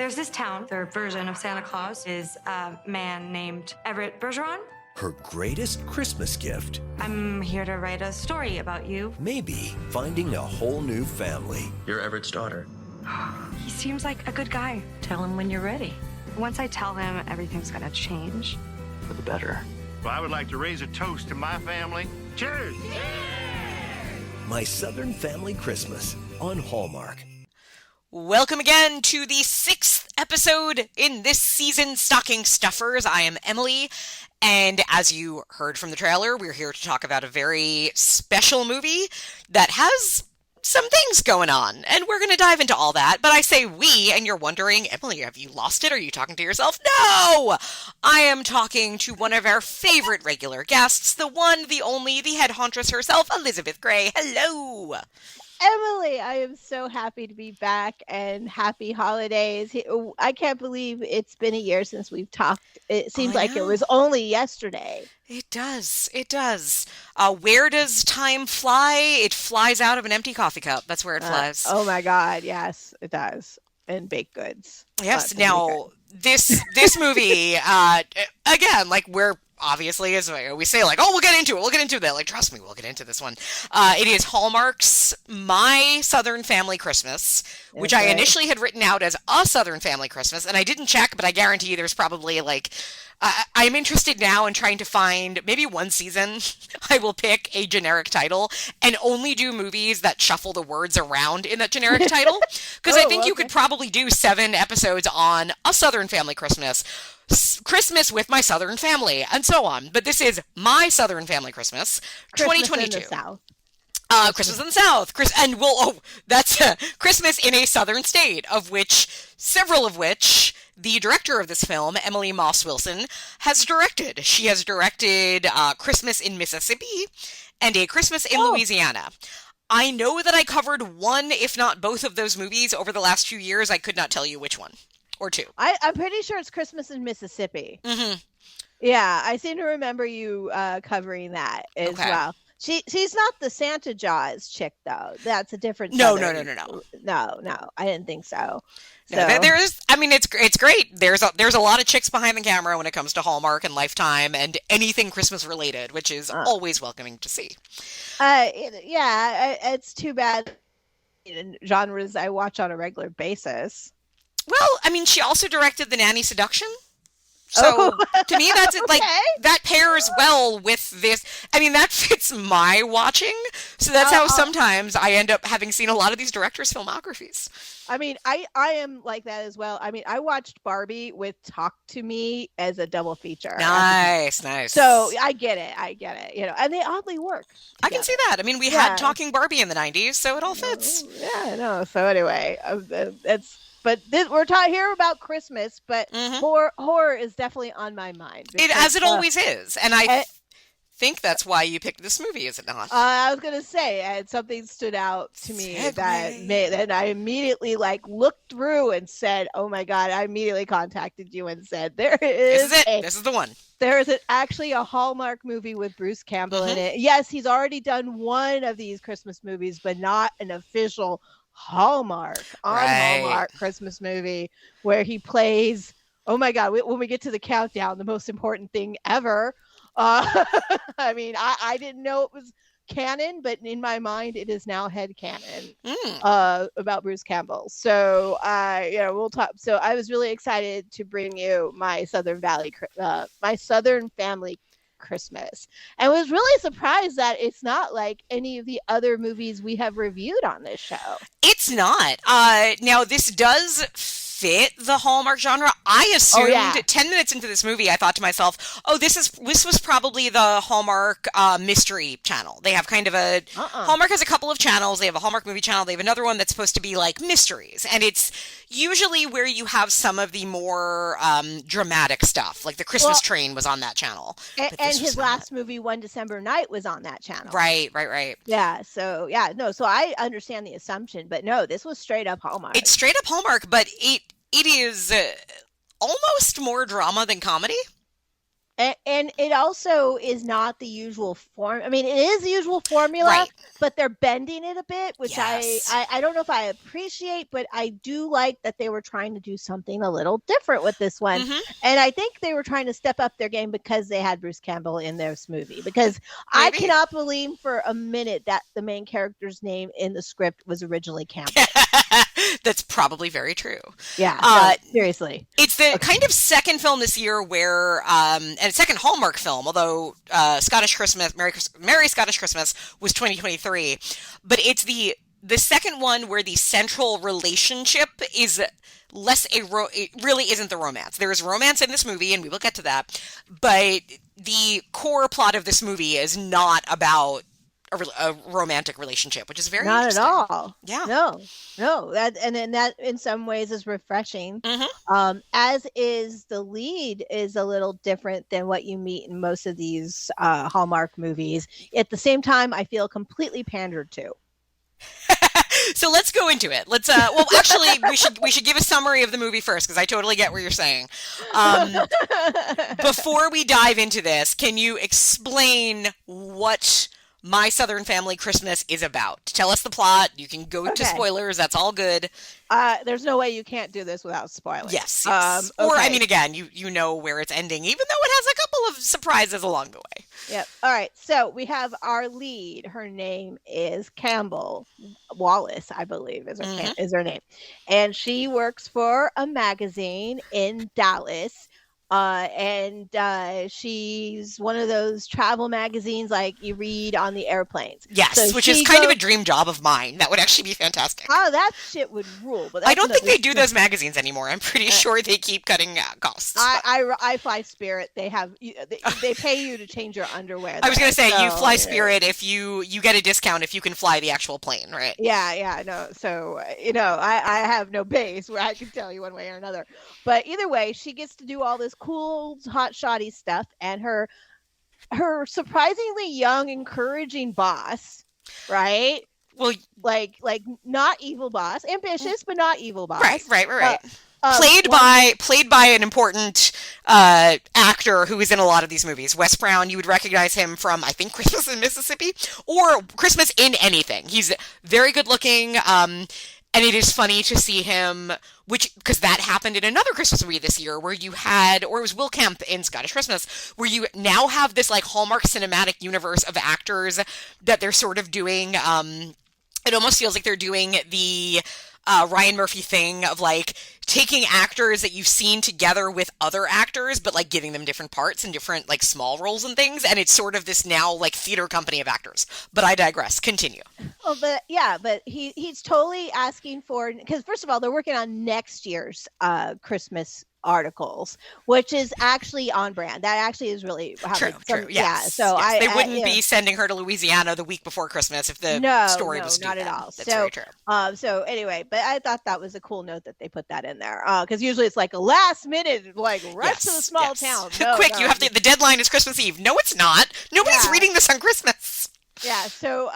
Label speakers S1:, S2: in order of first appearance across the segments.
S1: There's this town, their version of Santa Claus is a man named Everett Bergeron.
S2: Her greatest Christmas gift.
S1: I'm here to write a story about you.
S2: Maybe finding a whole new family.
S3: You're Everett's daughter.
S1: He seems like a good guy.
S4: Tell him when you're ready.
S1: Once I tell him, everything's gonna change.
S3: For the better.
S5: Well, I would like to raise a toast to my family. Cheers!
S2: My Southern Family Christmas on Hallmark.
S6: Welcome again to the 6th episode in this season's Stocking Stuffers. I am Emily, and as you heard from the trailer, we're here to talk about a very special movie that has some things going on, and we're going to dive into all that. But I say we, and you're wondering, Emily, have you lost it? Are you talking to yourself? No! I am talking to one of our favorite regular guests, the one, the only, the head hauntress herself, Elizabeth Gray. Hello!
S7: Emily, I am so happy to be back, and happy holidays. I can't believe it's been a year since we've talked. It seems like it was only yesterday.
S6: It does. It does. Where does time fly? It flies out of an empty coffee cup. That's where it flies.
S7: Oh my God. Yes, it does. And baked goods.
S6: Yes. Now, this movie, again, like we're obviously, as we say, like, oh, we'll get into that. Like, trust me, we'll get into this one. It is Hallmark's My Southern Family Christmas, which I initially had written out as A Southern Family Christmas, and I didn't check, but I guarantee there's probably, like, I'm interested now in trying to find, maybe one season, I will pick a generic title and only do movies that shuffle the words around in that generic title. Because I think you could probably do 7 episodes on A Southern Family Christmas with my Southern family, and so on. But this is My Southern Family Christmas, 2022.
S7: In the South.
S6: Christmas in the South. That's Christmas in a Southern state, several of which the director of this film, Emily Moss Wilson, has directed. She has directed Christmas in Mississippi and A Christmas in Louisiana. I know that I covered one, if not both of those movies over the last few years. I could not tell you which one. Or 2.
S7: I'm pretty sure it's Christmas in Mississippi.
S6: Mm-hmm.
S7: Yeah, I seem to remember you covering that as well. She's not the Santa Jaws chick, though. That's a different.
S6: No.
S7: No, I didn't think so.
S6: No, there is. I mean, it's great. There's a lot of chicks behind the camera when it comes to Hallmark and Lifetime and anything Christmas related, which is always welcoming to see.
S7: It's too bad. Genres I watch on a regular basis.
S6: Well, I mean, she also directed The Nanny Seduction. So to me, that's okay. Like that pairs well with this. I mean, that fits my watching. So that's how sometimes I end up having seen a lot of these directors' filmographies.
S7: I mean, I am like that as well. I mean, I watched Barbie with Talk to Me as a double feature.
S6: Nice.
S7: So I get it. You know, and they oddly work together.
S6: I can see that. I mean, we had Talking Barbie in the 90s, so it all fits.
S7: Yeah, I know. So anyway, But we're talking here about Christmas, but horror is definitely on my mind.
S6: As it always is. And I think that's why you picked this movie, is it not?
S7: I was going to say, something stood out to me that I immediately looked through and said, oh my God, I immediately contacted you and said, there is
S6: This is it. This is the one.
S7: There is actually a Hallmark movie with Bruce Campbell in it. Yes, he's already done one of these Christmas movies, but not an official Hallmark Christmas movie where he plays, oh my God, when we get to the countdown, the most important thing ever. I mean, I didn't know it was canon, but in my mind it is now head canon about Bruce Campbell. So we'll talk. So I was really excited to bring you my Southern Family Christmas, and was really surprised that it's not like any of the other movies we have reviewed on this show.
S6: It's not. Now this does fit the Hallmark genre. I assumed 10 minutes into this movie, I thought to myself, this was probably the Hallmark mystery channel. They have kind of a Hallmark has a couple of channels. They have a Hallmark movie channel. They have another one that's supposed to be like mysteries, and it's usually where you have some of the more dramatic stuff. Like the Christmas Train was on that channel,
S7: and his last movie, One December Night, was on that channel.
S6: Right.
S7: Yeah. So So I understand the assumption, but no, this was straight up Hallmark.
S6: It's straight up Hallmark, but it is almost more drama than comedy.
S7: And it also is not the usual form. I mean, it is the usual formula,
S6: Right.
S7: but they're bending it a bit, which
S6: Yes.
S7: I don't know if I appreciate, but I do like that they were trying to do something a little different with this one.
S6: Mhm.
S7: And I think they were trying to step up their game because they had Bruce Campbell in this movie. Because I
S6: Maybe.
S7: cannot believe for a minute that the main character's name in the script was originally Campbell.
S6: That's probably very true.
S7: Yeah,
S6: Uh,
S7: no, seriously.
S6: It's the kind of second film this year where, and a second Hallmark film, although Scottish Christmas, Merry Scottish Christmas was 2023, but it's the second one where the central relationship is less it really isn't the romance. There is romance in this movie, and we will get to that, but the core plot of this movie is not about a romantic relationship, which is very
S7: Not at
S6: interesting.
S7: all.
S6: Yeah.
S7: No. That and that in some ways is refreshing.
S6: Mhm.
S7: As is the lead is a little different than what you meet in most of these Hallmark movies. At the same time, I feel completely pandered to.
S6: So let's go into it. Let's well actually we should give a summary of the movie first, because I totally get what you're saying. Before we dive into this, can you explain what My Southern Family Christmas is about? Tell us the plot. You can go to
S7: Okay.
S6: spoilers. That's all good.
S7: There's no way you can't do this without spoilers.
S6: Yes. Or I
S7: Okay.
S6: mean, again, you know where it's ending, even though it has a couple of surprises along the way.
S7: Yep. All right. So we have our lead. Her name is Campbell Wallace, I believe, is her name, and she works for a magazine in Dallas. And she's one of those travel magazines like you read on the airplanes.
S6: Yes,
S7: So
S6: which is
S7: she
S6: kind of a
S7: goes-
S6: dream job of mine. That would actually be fantastic.
S7: Oh, that shit would rule. But
S6: I don't think
S7: that's
S6: they do those magazines anymore. I'm pretty sure they keep cutting costs.
S7: I fly Spirit. They have they pay you to change your underwear.
S6: I was going to say,
S7: there,
S6: you
S7: so,
S6: fly Spirit if you get a discount if you can fly the actual plane, right?
S7: Yeah, no. So, I have no base where I can tell you one way or another. But either way, she gets to do all this cool, hot, shoddy stuff. And her surprisingly young, encouraging boss, right?
S6: Well,
S7: Like not evil boss, ambitious, but not evil boss.
S6: right.
S7: Played
S6: Played by an important actor who is in a lot of these movies. Wes Brown, you would recognize him from, I think, Christmas in Mississippi or Christmas in Anything. He's very good looking, and it is funny to see him, because that happened in another Christmas movie this year where you had, or it was Will Kemp in Scottish Christmas, where you now have this like Hallmark cinematic universe of actors that they're sort of doing. It almost feels like they're doing the Ryan Murphy thing of like taking actors that you've seen together with other actors, but like giving them different parts and different like small roles and things. And it's sort of this now like theater company of actors. But I digress. Continue.
S7: Oh, but he's totally asking for, because first of all, they're working on next year's Christmas articles, which is actually on brand. That actually is really
S6: True.
S7: Yeah.
S6: Yes.
S7: So
S6: yes. They wouldn't be sending her to Louisiana the week before Christmas if the story was
S7: not
S6: stupid.
S7: at all.
S6: That's
S7: So,
S6: very true.
S7: So anyway, but I thought that was a cool note that they put that in there, because usually it's like a last minute, like rush to the small town. No,
S6: Quick,
S7: no.
S6: you have to. The deadline is Christmas Eve. No, it's not. Nobody's
S7: Yeah.
S6: reading this on Christmas.
S7: Yeah, so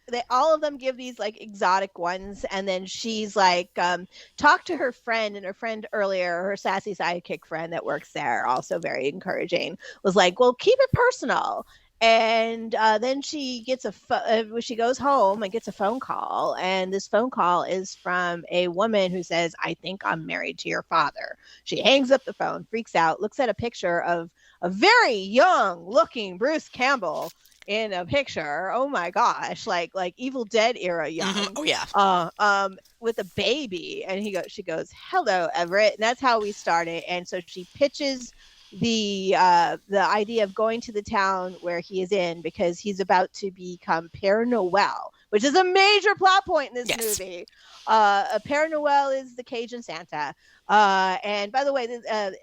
S7: they all of them give these like exotic ones, and then she's like talked to her friend, and her friend earlier, her sassy sidekick friend that works there, also very encouraging, was like, well, keep it personal. And then she gets she goes home and gets a phone call, and this phone call is from a woman who says, I think I'm married to your father. She hangs up the phone, freaks out, looks at a picture of a very young looking Bruce Campbell in a picture. Oh my gosh, like Evil Dead era young.
S6: Mm-hmm. Oh yeah.
S7: With a baby, and she goes, hello, Everett. And that's how we started. And so she pitches the idea of going to the town where he is in, because he's about to become Père Noël, which is a major plot point in this movie. Père Noël is the Cajun Santa. And by the way,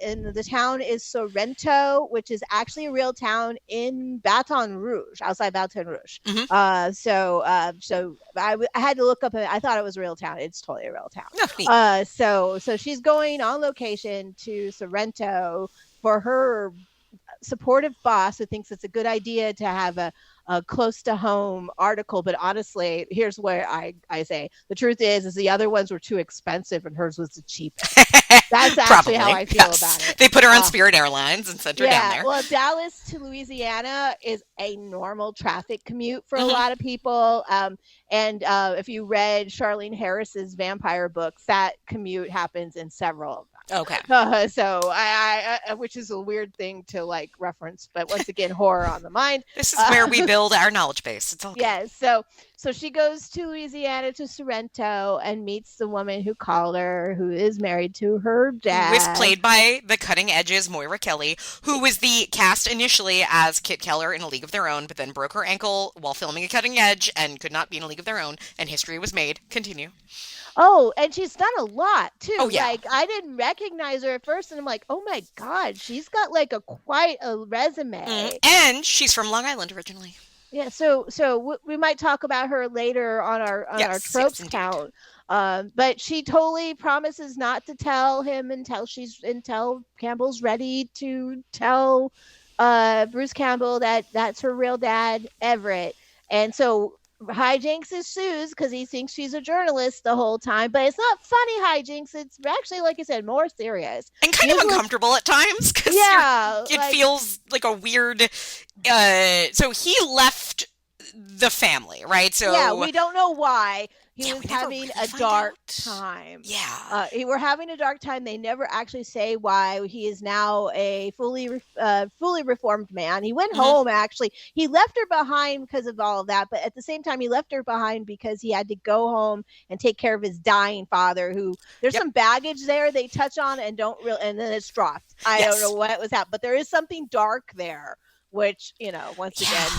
S7: in the town is Sorrento, which is actually a real town in Baton Rouge, outside Baton Rouge.
S6: Mm-hmm.
S7: So I had to look up. I thought it was a real town. It's totally a real town.
S6: Oh,
S7: So she's going on location to Sorrento for her supportive boss, who thinks it's a good idea to have a close to home article, but honestly, here's where I say the truth is the other ones were too expensive and hers was the cheapest. That's actually how I feel about it.
S6: They put her on Spirit Airlines and sent her down there.
S7: Well, Dallas to Louisiana is a normal traffic commute for a lot of people. And if you read Charlene Harris's vampire books, that commute happens in several of them.
S6: Okay.
S7: So I which is a weird thing to like reference, but once again, horror on the mind.
S6: This is where we build our knowledge base. It's all good.
S7: Yeah. So she goes to Louisiana to Sorrento and meets the woman who called her, who is married to her dad.
S6: Who is played by the Cutting Edge's Moira Kelly, who was the cast initially as Kit Keller in A League of Their Own, but then broke her ankle while filming A Cutting Edge and could not be in A League of Their Own, and history was made. Continue.
S7: Oh, and she's done a lot too.
S6: Oh, yeah.
S7: Like I didn't recognize her at first, and I'm like, oh my god, she's got like quite a resume.
S6: And she's from Long Island originally.
S7: Yeah, so we might talk about her later on our tropes count. But she totally promises not to tell him until Campbell's ready to tell Bruce Campbell that that's her real dad, Everett. And so hijinks ensues because he thinks she's a journalist the whole time, but it's not funny hijinks. It's actually, like I said, more serious
S6: and kind of uncomfortable at times because it feels like a weird. So he left the family, right? So
S7: yeah, we don't know why. He was having
S6: really
S7: a dark time.
S6: Yeah.
S7: We're having a dark time. They never actually say why. He is now a fully reformed man. He went home, actually. He left her behind because of all of that. But at the same time, he left her behind because he had to go home and take care of his dying father, who there's some baggage there they touch on and and then it's dropped. I don't know what was that, but there is something dark there. Which, once again,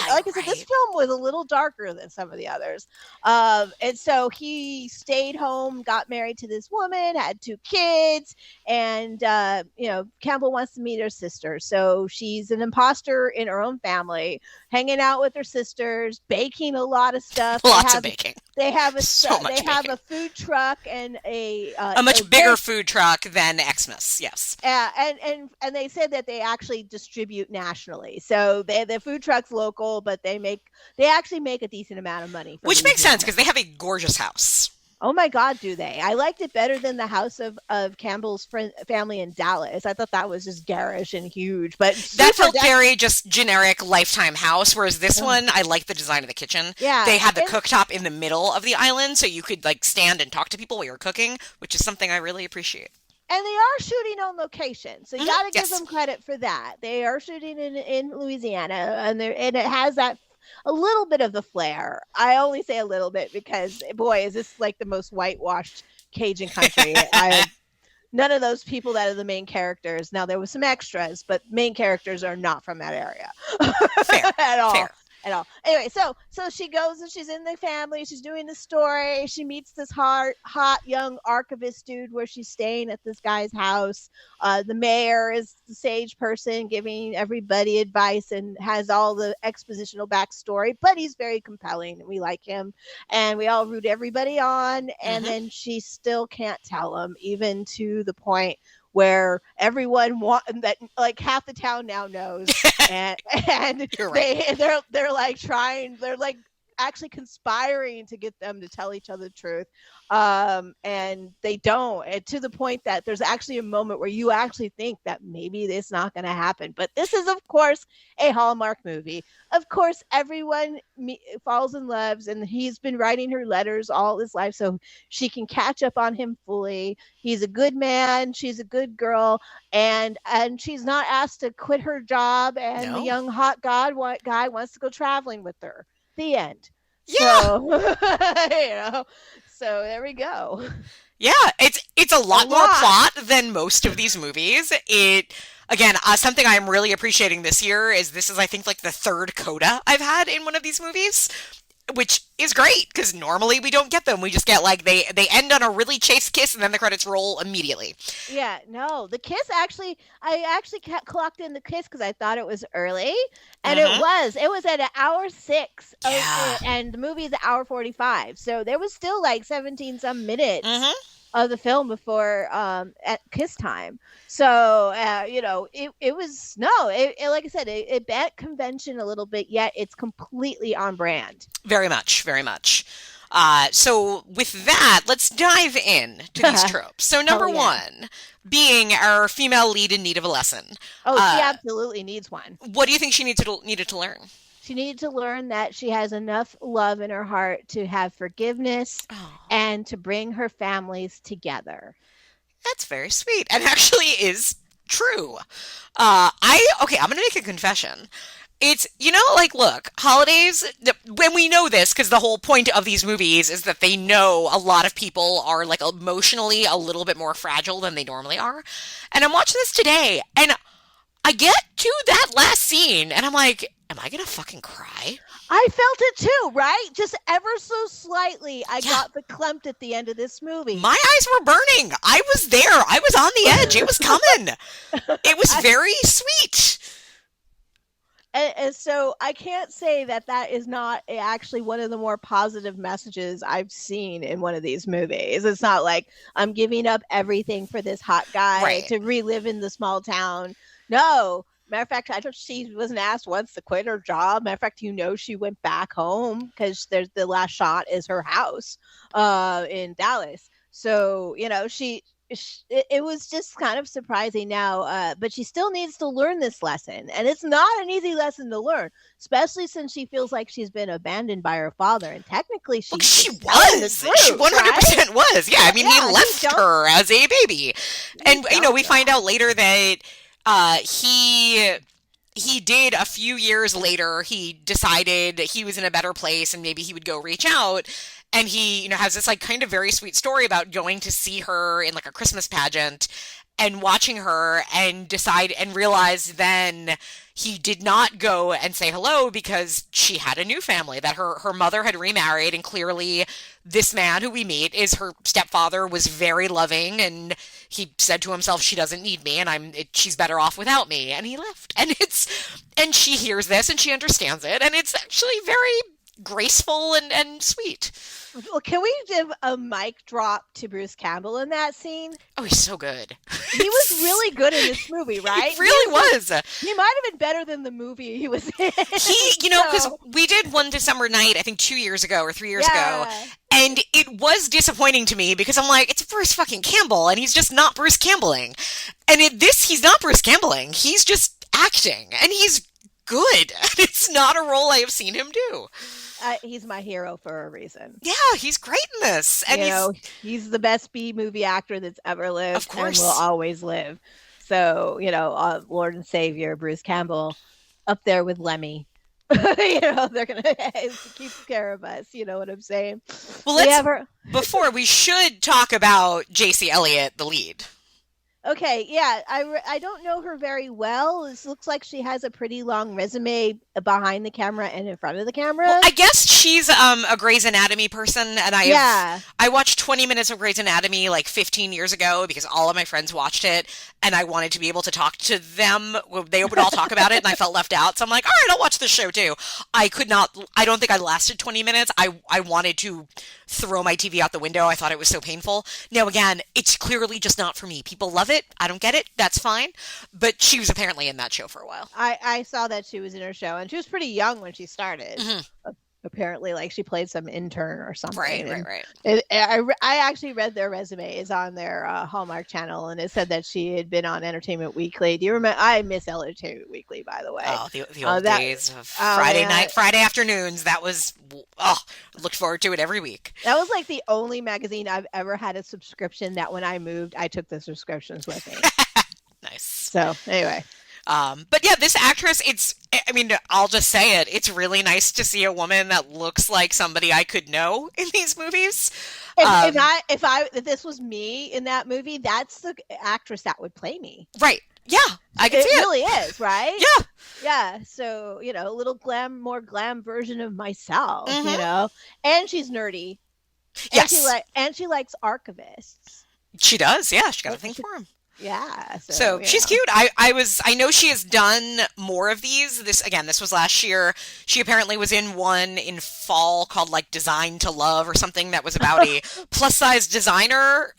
S7: like I said, this film was a little darker than some of the others. And so he stayed home, got married to this woman, had 2 kids, and, Campbell wants to meet her sister. So she's an imposter in her own family, hanging out with her sisters, baking a lot of stuff.
S6: Lots of baking.
S7: They have a food truck and a
S6: much bigger food truck than Xmas. Yes.
S7: And they said that they actually distribute nationally. So the food truck's local, but they actually make a decent amount of money.
S6: Which makes sense because they have a gorgeous house.
S7: Oh my God, do they? I liked it better than the house of Campbell's family in Dallas. I thought that was just garish and huge, but
S6: that felt very just generic Lifetime house. Whereas this one, I like the design of the kitchen.
S7: Yeah,
S6: they had the cooktop in the middle of the island, so you could like stand and talk to people while you're cooking, which is something I really appreciate.
S7: And they are shooting on location, so you got to give them credit for that. They are shooting in Louisiana, and it has that a little bit of the flair. I only say a little bit because, boy, is this like the most whitewashed Cajun country. None of those people that are the main characters. Now, there was some extras, but main characters are not from that area at all. Fair. At all. Anyway, so she goes and she's in the family. She's doing the story. She meets this hot young archivist dude where she's staying at this guy's house. The mayor is the sage person giving everybody advice and has all the expositional backstory, but he's very compelling and we like him and we all root everybody on. And then she still can't tell him, even to the point where everyone that like half the town now knows, and
S6: You're right.
S7: they're like trying, they're like actually conspiring to get them to tell each other the truth, and they don't, and to the point that there's actually a moment where you actually think that maybe it's not going to happen. But this is, of course, a Hallmark movie. Of course, everyone falls in love, and he's been writing her letters all his life so she can catch up on him fully. He's a good man. She's a good girl. And she's not asked to quit her job. And the young hot guy wants to go traveling with her. The end.
S6: Yeah.
S7: So there we go.
S6: Yeah, it's a lot more plot than most of these movies. Again, something I'm really appreciating this year is I think, like the 3rd coda I've had in one of these movies, which is great because normally we don't get them. We just get like they end on a really chaste kiss and then the credits roll immediately.
S7: Yeah, no, the kiss I actually clocked in the kiss because I thought it was early, and it was at 1:06, and the movie is 1:45, so there was still like 17 some minutes of the film before at kiss time. So it was like I said, it bent convention a little bit, yet it's completely on brand.
S6: Very much, very much. So with that, let's dive in to these tropes. So number one, being our female lead in need of a lesson.
S7: Oh, she absolutely needs one.
S6: What do you think she needed to learn?
S7: She needed to learn that she has enough love in her heart to have forgiveness and to bring her families together. That's
S6: very sweet, and actually is true. I'm going to make a confession. It's, look, holidays, when we know this, because the whole point of these movies is that they know a lot of people are, like, emotionally a little bit more fragile than they normally are. And I'm watching this today, and I get to that last scene, and I'm like, am I going to fucking cry?
S7: I felt it too, right? Just ever so slightly, I got verklempt at the end of this movie.
S6: My eyes were burning. I was there. I was on the edge. It was coming. It was very sweet.
S7: And so I can't say that is not actually one of the more positive messages I've seen in one of these movies. It's not like I'm giving up everything for this hot guy to relive in the small town. No. Matter of fact, I don't. She wasn't asked once to quit her job. Matter of fact, she went back home because there's the last shot is her house in Dallas. So it was just kind of surprising now, but she still needs to learn this lesson, and it's not an easy lesson to learn, especially since she feels like she's been abandoned by her father, and technically she was. She
S6: 100% was. Yeah, I mean, he left her as a baby, and we find out later that he did a few years later. He decided he was in a better place, and maybe he would go reach out. And he, has this like kind of very sweet story about going to see her in like a Christmas pageant and watching her and realize then he did not go and say hello because she had a new family, that her mother had remarried, and clearly this man who we meet is her stepfather, was very loving, and he said to himself, she doesn't need me and she's better off without me, and he left. And she hears this and she understands it, and it's actually very graceful and sweet.
S7: Well, can we give a mic drop to Bruce Campbell in that scene?
S6: Oh, he's so good.
S7: He was really good in this movie, right?
S6: He really was.
S7: He might have been better than the movie he was in.
S6: Because we did One December Night, I think 2 years ago or 3 years ago, and it was disappointing to me because I'm like, it's Bruce fucking Campbell, and he's just not Bruce Campbelling. And he's not Bruce Campbelling. He's just acting, and he's good. It's not a role I have seen him do.
S7: He's my hero for a reason.
S6: Yeah, he's great in this. And
S7: he's the best B-movie actor that's ever lived.
S6: Of course.
S7: And will always live. So, Lord and Savior, Bruce Campbell, up there with Lemmy. They're going to keep care of us. You know what I'm saying?
S6: Well, before we should talk about J.C. Elliott, the lead.
S7: Okay, yeah, I don't know her very well. This looks like she has a pretty long resume behind the camera and in front of the camera.
S6: Well, I guess she's a Grey's Anatomy person, and I watched 20 minutes of Grey's Anatomy like 15 years ago because all of my friends watched it, and I wanted to be able to talk to them. They would all talk about it, and I felt left out, so I'm like, all right, I'll watch the show too. I don't think I lasted 20 minutes. I wanted to throw my TV out the window. I thought it was so painful. Now, again, it's clearly just not for me. People love it. I don't get it. That's fine. But she was apparently in that show for a while.
S7: I saw that she was in her show, and she was pretty young when she started. Mm-hmm. Apparently, like she played some intern or something.
S6: Right.
S7: I actually read their resume. It's on their Hallmark channel, and it said that she had been on Entertainment Weekly. Do you remember? I miss Entertainment Weekly, by the way.
S6: Oh, the old days of Friday afternoons. That was, looked forward to it every week.
S7: That was like the only magazine I've ever had a subscription that when I moved, I took the subscriptions with me.
S6: Nice.
S7: So anyway.
S6: But yeah, this actress, I'll just say it. It's really nice to see a woman that looks like somebody I could know in these movies.
S7: If this was me in that movie, that's the actress that would play me.
S6: Right. Yeah. I can see it.
S7: It really is, right?
S6: Yeah.
S7: Yeah. So, a little more glam version of myself, and she's nerdy.
S6: Yes.
S7: And she likes archivists.
S6: She does. Yeah. She got a thing for him.
S7: Yeah.
S6: So
S7: you
S6: she's
S7: know.
S6: cute. I know she has done more of these. This was last year. She apparently was in one in fall called like Design to Love or something that was about a plus size designer,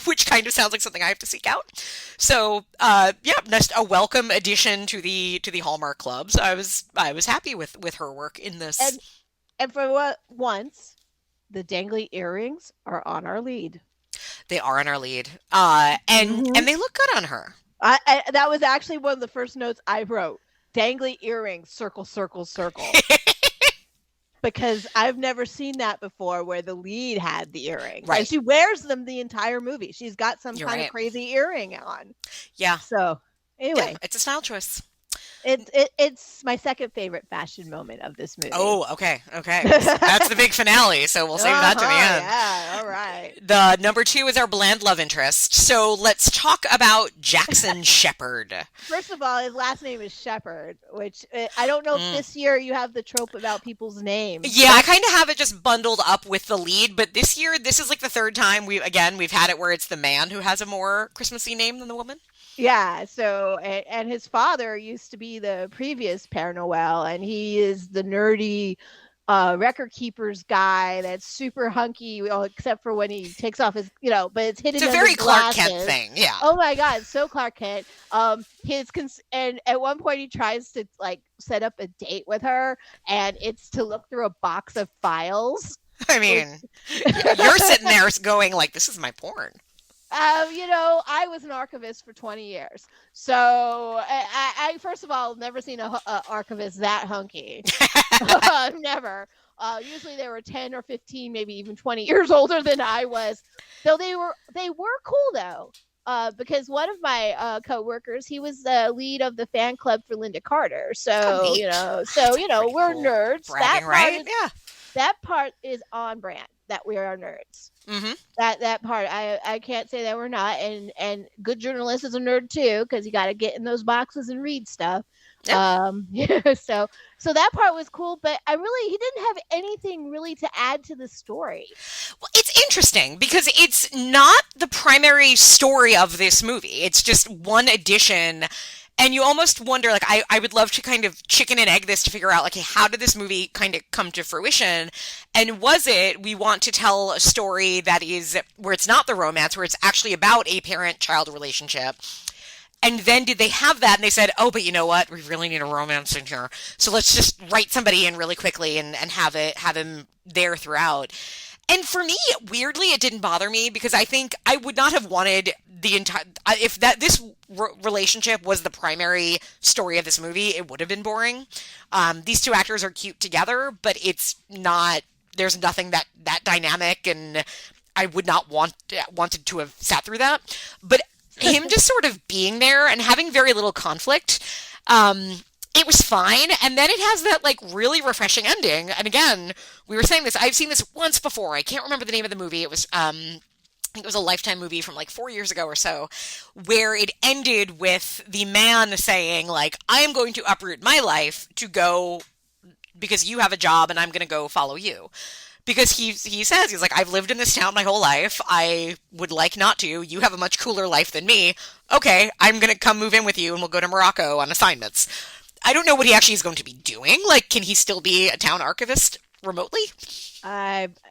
S6: which kind of sounds like something I have to seek out. So yeah, just a welcome addition to the Hallmark clubs. I was happy with her work in this.
S7: And for once, the dangly earrings are on our lead.
S6: They are on our lead, and they look good on her.
S7: That was actually one of the first notes I wrote. Dangly earrings, circle, circle, circle. Because I've never seen that before where the lead had the earrings.
S6: Right.
S7: And she wears them the entire movie. She's got some
S6: You're
S7: kind
S6: right.
S7: of crazy earring on.
S6: Yeah.
S7: So anyway,
S6: Yeah, it's a style choice.
S7: It's my second favorite fashion moment of this movie.
S6: Oh, okay. That's the big finale, so we'll save that to the end.
S7: Yeah, all right.
S6: The number 2 is our bland love interest. So let's talk about Jackson Shepard.
S7: First of all, his last name is Shepard, which I don't know if this year you have the trope about people's names.
S6: Yeah, I kind of have it just bundled up with the lead, but this year, this is like the third time we've had it where it's the man who has a more Christmassy name than the woman.
S7: Yeah, so, and his father used to be the previous Père Noël, and he is the nerdy record keeper's guy that's super hunky, well, except for when he takes off his, but it's hidden.
S6: It's a
S7: under
S6: very Clark
S7: glasses.
S6: Kent thing, yeah.
S7: Oh my God, so Clark Kent. And at one point he tries to like set up a date with her, and it's to look through a box of files.
S6: I mean, you're sitting there going like, this is my porn.
S7: I was an archivist for 20 years. So I first of all, never seen a archivist that hunky. Never. Usually they were 10 or 15, maybe even 20 years older than I was. So they were cool though. Because one of my coworkers, he was the lead of the fan club for Linda Carter. So, we're
S6: cool.
S7: nerds.
S6: Bragging, right? Yeah.
S7: That part is on brand, that we are nerds.
S6: Mm-hmm.
S7: That part, I can't say that we're not. And good journalist is a nerd too, because you got to get in those boxes and read stuff. Yep. So that part was cool, but he didn't have anything really to add to the story.
S6: Well, it's interesting because it's not the primary story of this movie. It's just one addition. And you almost wonder, like, I would love to kind of chicken and egg this to figure out, like, hey, how did this movie kind of come to fruition? And was it, we want to tell a story that is, where it's not the romance, where it's actually about a parent-child relationship? And then did they have that? And they said, oh, but you know what? We really need a romance in here. So let's just write somebody in really quickly and have him there throughout. And for me, weirdly, it didn't bother me because I think I would not have wanted the entire, if this relationship was the primary story of this movie, it would have been boring. These two actors are cute together, but it's not, there's nothing that dynamic, and I would not wanted to have sat through that. But him just sort of being there and having very little conflict, it was fine. And then it has that like really refreshing ending. And again, we were saying this, I've seen this once before. I can't remember the name of the movie. It was, I think it was a Lifetime movie from like 4 years ago or so, where it ended with the man saying like, I am going to uproot my life to go because you have a job and I'm going to go follow you. Because he says, he's like, I've lived in this town my whole life. I would like not to. You have a much cooler life than me. Okay, I'm going to come move in with you and we'll go to Morocco on assignments. I don't know what he actually is going to be doing. Like, can he still be a town archivist remotely?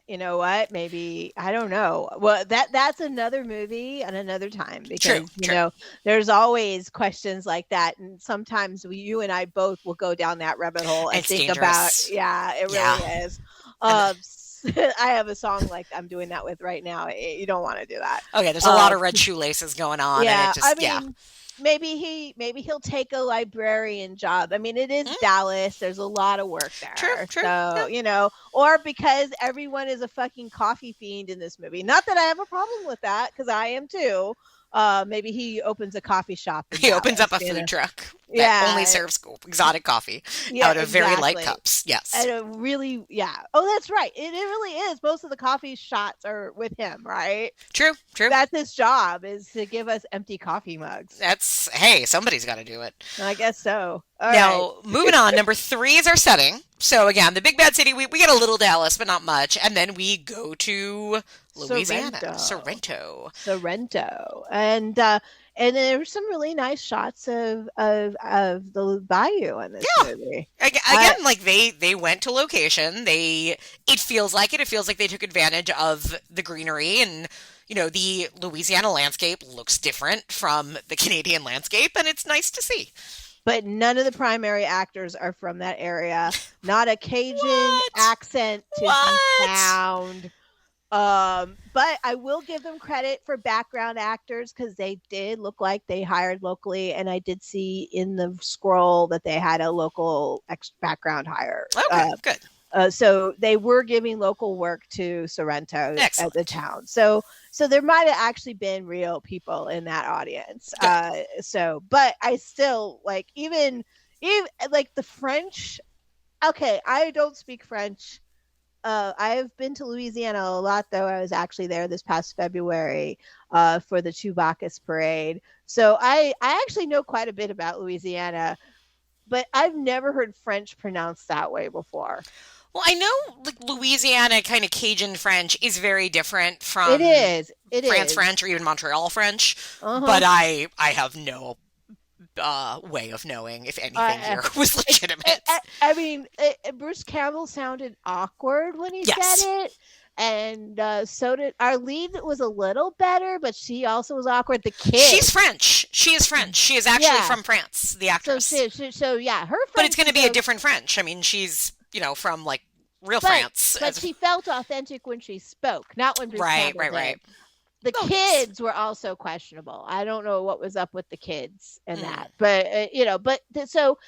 S7: You know what? Maybe, I don't know. Well, that's another movie and another time because,
S6: True.
S7: There's always questions like that. And sometimes you and I both will go down that rabbit hole and
S6: It's
S7: think
S6: dangerous.
S7: about, it really is. I have a song like I'm doing that with right now. You don't want to do that.
S6: Okay, there's a lot of red shoelaces going on.
S7: Yeah,
S6: and it just,
S7: maybe he'll take a librarian job. I mean, it is Dallas. There's a lot of work there.
S6: True.
S7: So, or because everyone is a fucking coffee fiend in this movie. Not that I have a problem with that, because I am too. Maybe he opens a coffee shop.
S6: He opens up a food truck that only serves exotic coffee out of very light cups. Yes.
S7: And a really, Oh, that's right. It really is. Most of the coffee shots are with him, right?
S6: True.
S7: That's his job, is to give us empty coffee mugs.
S6: Hey, somebody's got to do it.
S7: I guess so.
S6: Moving on. Number 3 is our setting. So again, the big bad city, we get a little Dallas, but not much. And then we go to Louisiana.
S7: Sorrento. And there were some really nice shots of the bayou in this movie.
S6: Again, like they went to location. It feels like they took advantage of the greenery, and the Louisiana landscape looks different from the Canadian landscape, and it's nice to see.
S7: But none of the primary actors are from that area. Not a Cajun accent to be found. But I will give them credit for background actors because they did look like they hired locally, and I did see in the scroll that they had a local background hire.
S6: Okay, good.
S7: So they were giving local work to Sorrento at the town. So there might have actually been real people in that audience. But I still like even like the French. Okay, I don't speak French. I have been to Louisiana a lot, though. I was actually there this past February for the Chewbacca's parade. So I actually know quite a bit about Louisiana, but I've never heard French pronounced that way before.
S6: Well, I know like Louisiana kind of Cajun French is very different from
S7: France
S6: French or even Montreal French, but I have no way of knowing if anything here was legitimate.
S7: I mean, Bruce Campbell sounded awkward when he said it, and so did our lead. Was a little better, but she also was awkward. The kid,
S6: she's French. She is French. She is actually from France. The actress.
S7: So her French,
S6: but it's going to be a different French. I mean, she's from like real France.
S7: But she felt authentic when she spoke, not when Bruce Campbell did.
S6: Right.
S7: The kids were also questionable. I don't know what was up with the kids and that, but so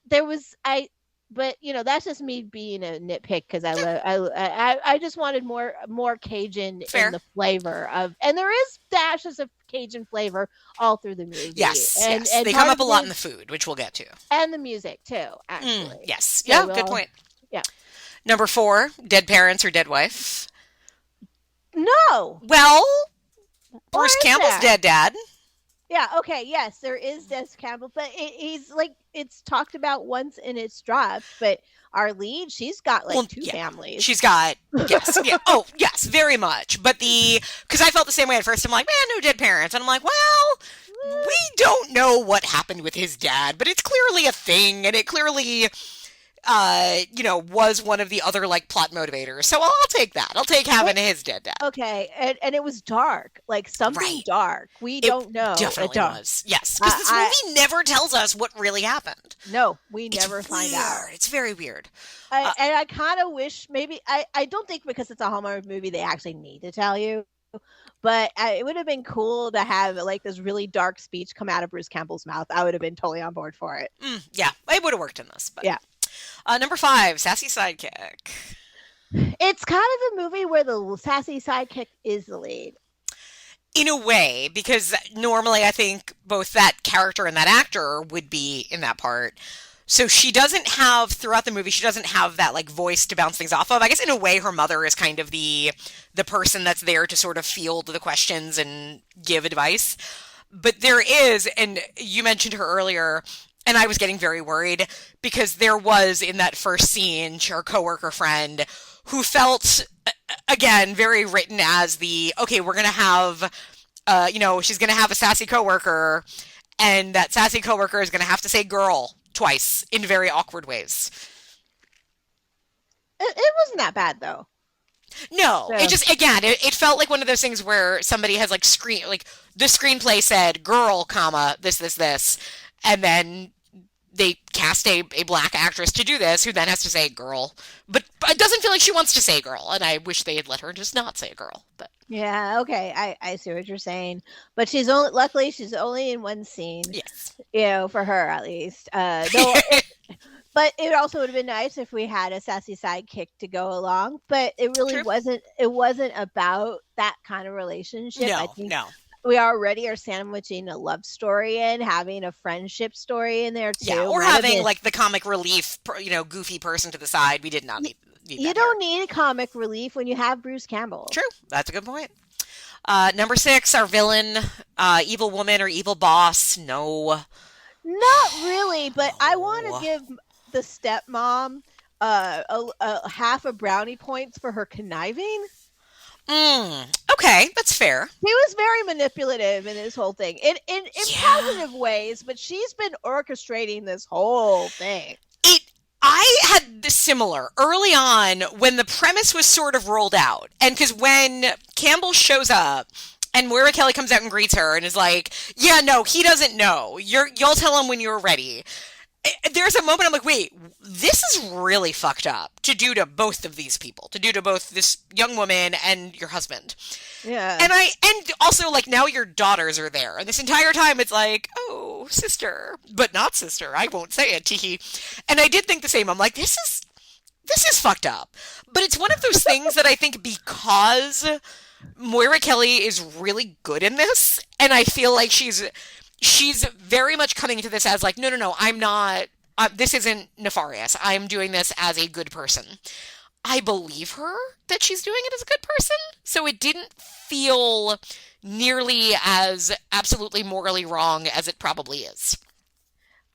S7: there was that's just me being a nitpick because I just wanted more Cajun in the flavor of, and there is dashes of Cajun flavor all through the movie.
S6: Yes, and they come up a lot in the food, which we'll get to,
S7: and the music too. Actually,
S6: yes, so good point.
S7: Yeah.
S6: Number 4, dead parents or dead wife.
S7: No.
S6: Well, Bruce Campbell's dead dad.
S7: Yeah, okay, yes, there is Bruce Campbell, but he's like, it's talked about once and it's dropped, but our lead, she's got two families.
S6: She's got, yes, very much. But because I felt the same way at first. I'm like, man, no dead parents. And I'm like, well, we don't know what happened with his dad, but it's clearly a thing, and it clearly was one of the other like plot motivators. So I'll take that. I'll take having his dead dad.
S7: Okay, and it was dark, like something dark. We don't know.
S6: Definitely was. Yes, because this movie never tells us what really happened.
S7: No, we never find out.
S6: It's very weird.
S7: And I kind of wish maybe I don't think because it's a Hallmark movie they actually need to tell you. But it would have been cool to have like this really dark speech come out of Bruce Campbell's mouth. I would have been totally on board for it.
S6: Yeah, it would have worked in this. But.
S7: Yeah.
S6: Number 5, sassy sidekick.
S7: It's kind of a movie where the sassy sidekick is the lead.
S6: In a way, because normally I think both that character and that actor would be in that part. So she doesn't have, throughout the movie, she doesn't have that like voice to bounce things off of. I guess in a way her mother is kind of the person that's there to sort of field the questions and give advice. But there is, and you mentioned her earlier, and I was getting very worried because there was in that first scene, her coworker friend who felt, again, very written as we're going to have, she's going to have a sassy coworker, and that sassy coworker is going to have to say girl twice in very awkward ways.
S7: It wasn't that bad though.
S6: No, it just, again, it felt like one of those things where somebody has like the screenplay said girl, comma, this, and then they cast a black actress to do this who then has to say girl. But it doesn't feel like she wants to say girl, and I wish they had let her just not say girl. But
S7: yeah, okay, I see what you're saying. But luckily she's only in one scene.
S6: Yes.
S7: For her at least. But it also would have been nice if we had a sassy sidekick to go along. But it really wasn't. It wasn't about that kind of relationship.
S6: No.
S7: We already are sandwiching a love story in, having a friendship story in there too.
S6: Yeah, or having like the comic relief, goofy person to the side. We did not need that.
S7: You don't need a comic relief when you have Bruce Campbell.
S6: True, that's a good point. Number 6, our villain, evil woman or evil boss. No,
S7: not really. But I want to give the stepmom a half a brownie points for her conniving.
S6: Okay, that's fair.
S7: He was very manipulative in this whole thing, in positive ways, but she's been orchestrating this whole thing.
S6: I had the similar early on when the premise was sort of rolled out, and because when Campbell shows up and Moira Kelly comes out and greets her and is like, "Yeah, no, he doesn't know. You'll tell him when you're ready." There's a moment I'm like, wait, this is really fucked up to do to both of these people, to do to both this young woman and your husband.
S7: Yeah.
S6: And also, like, now your daughters are there. And this entire time it's like, oh, sister. But not sister. I won't say it, teehee. And I did think the same. I'm like, this is fucked up. But it's one of those things that I think because Moira Kelly is really good in this, and I feel like she's very much coming into this as like, no, I'm not, this isn't nefarious. I'm doing this as a good person. I believe her that she's doing it as a good person. So it didn't feel nearly as absolutely morally wrong as it probably is.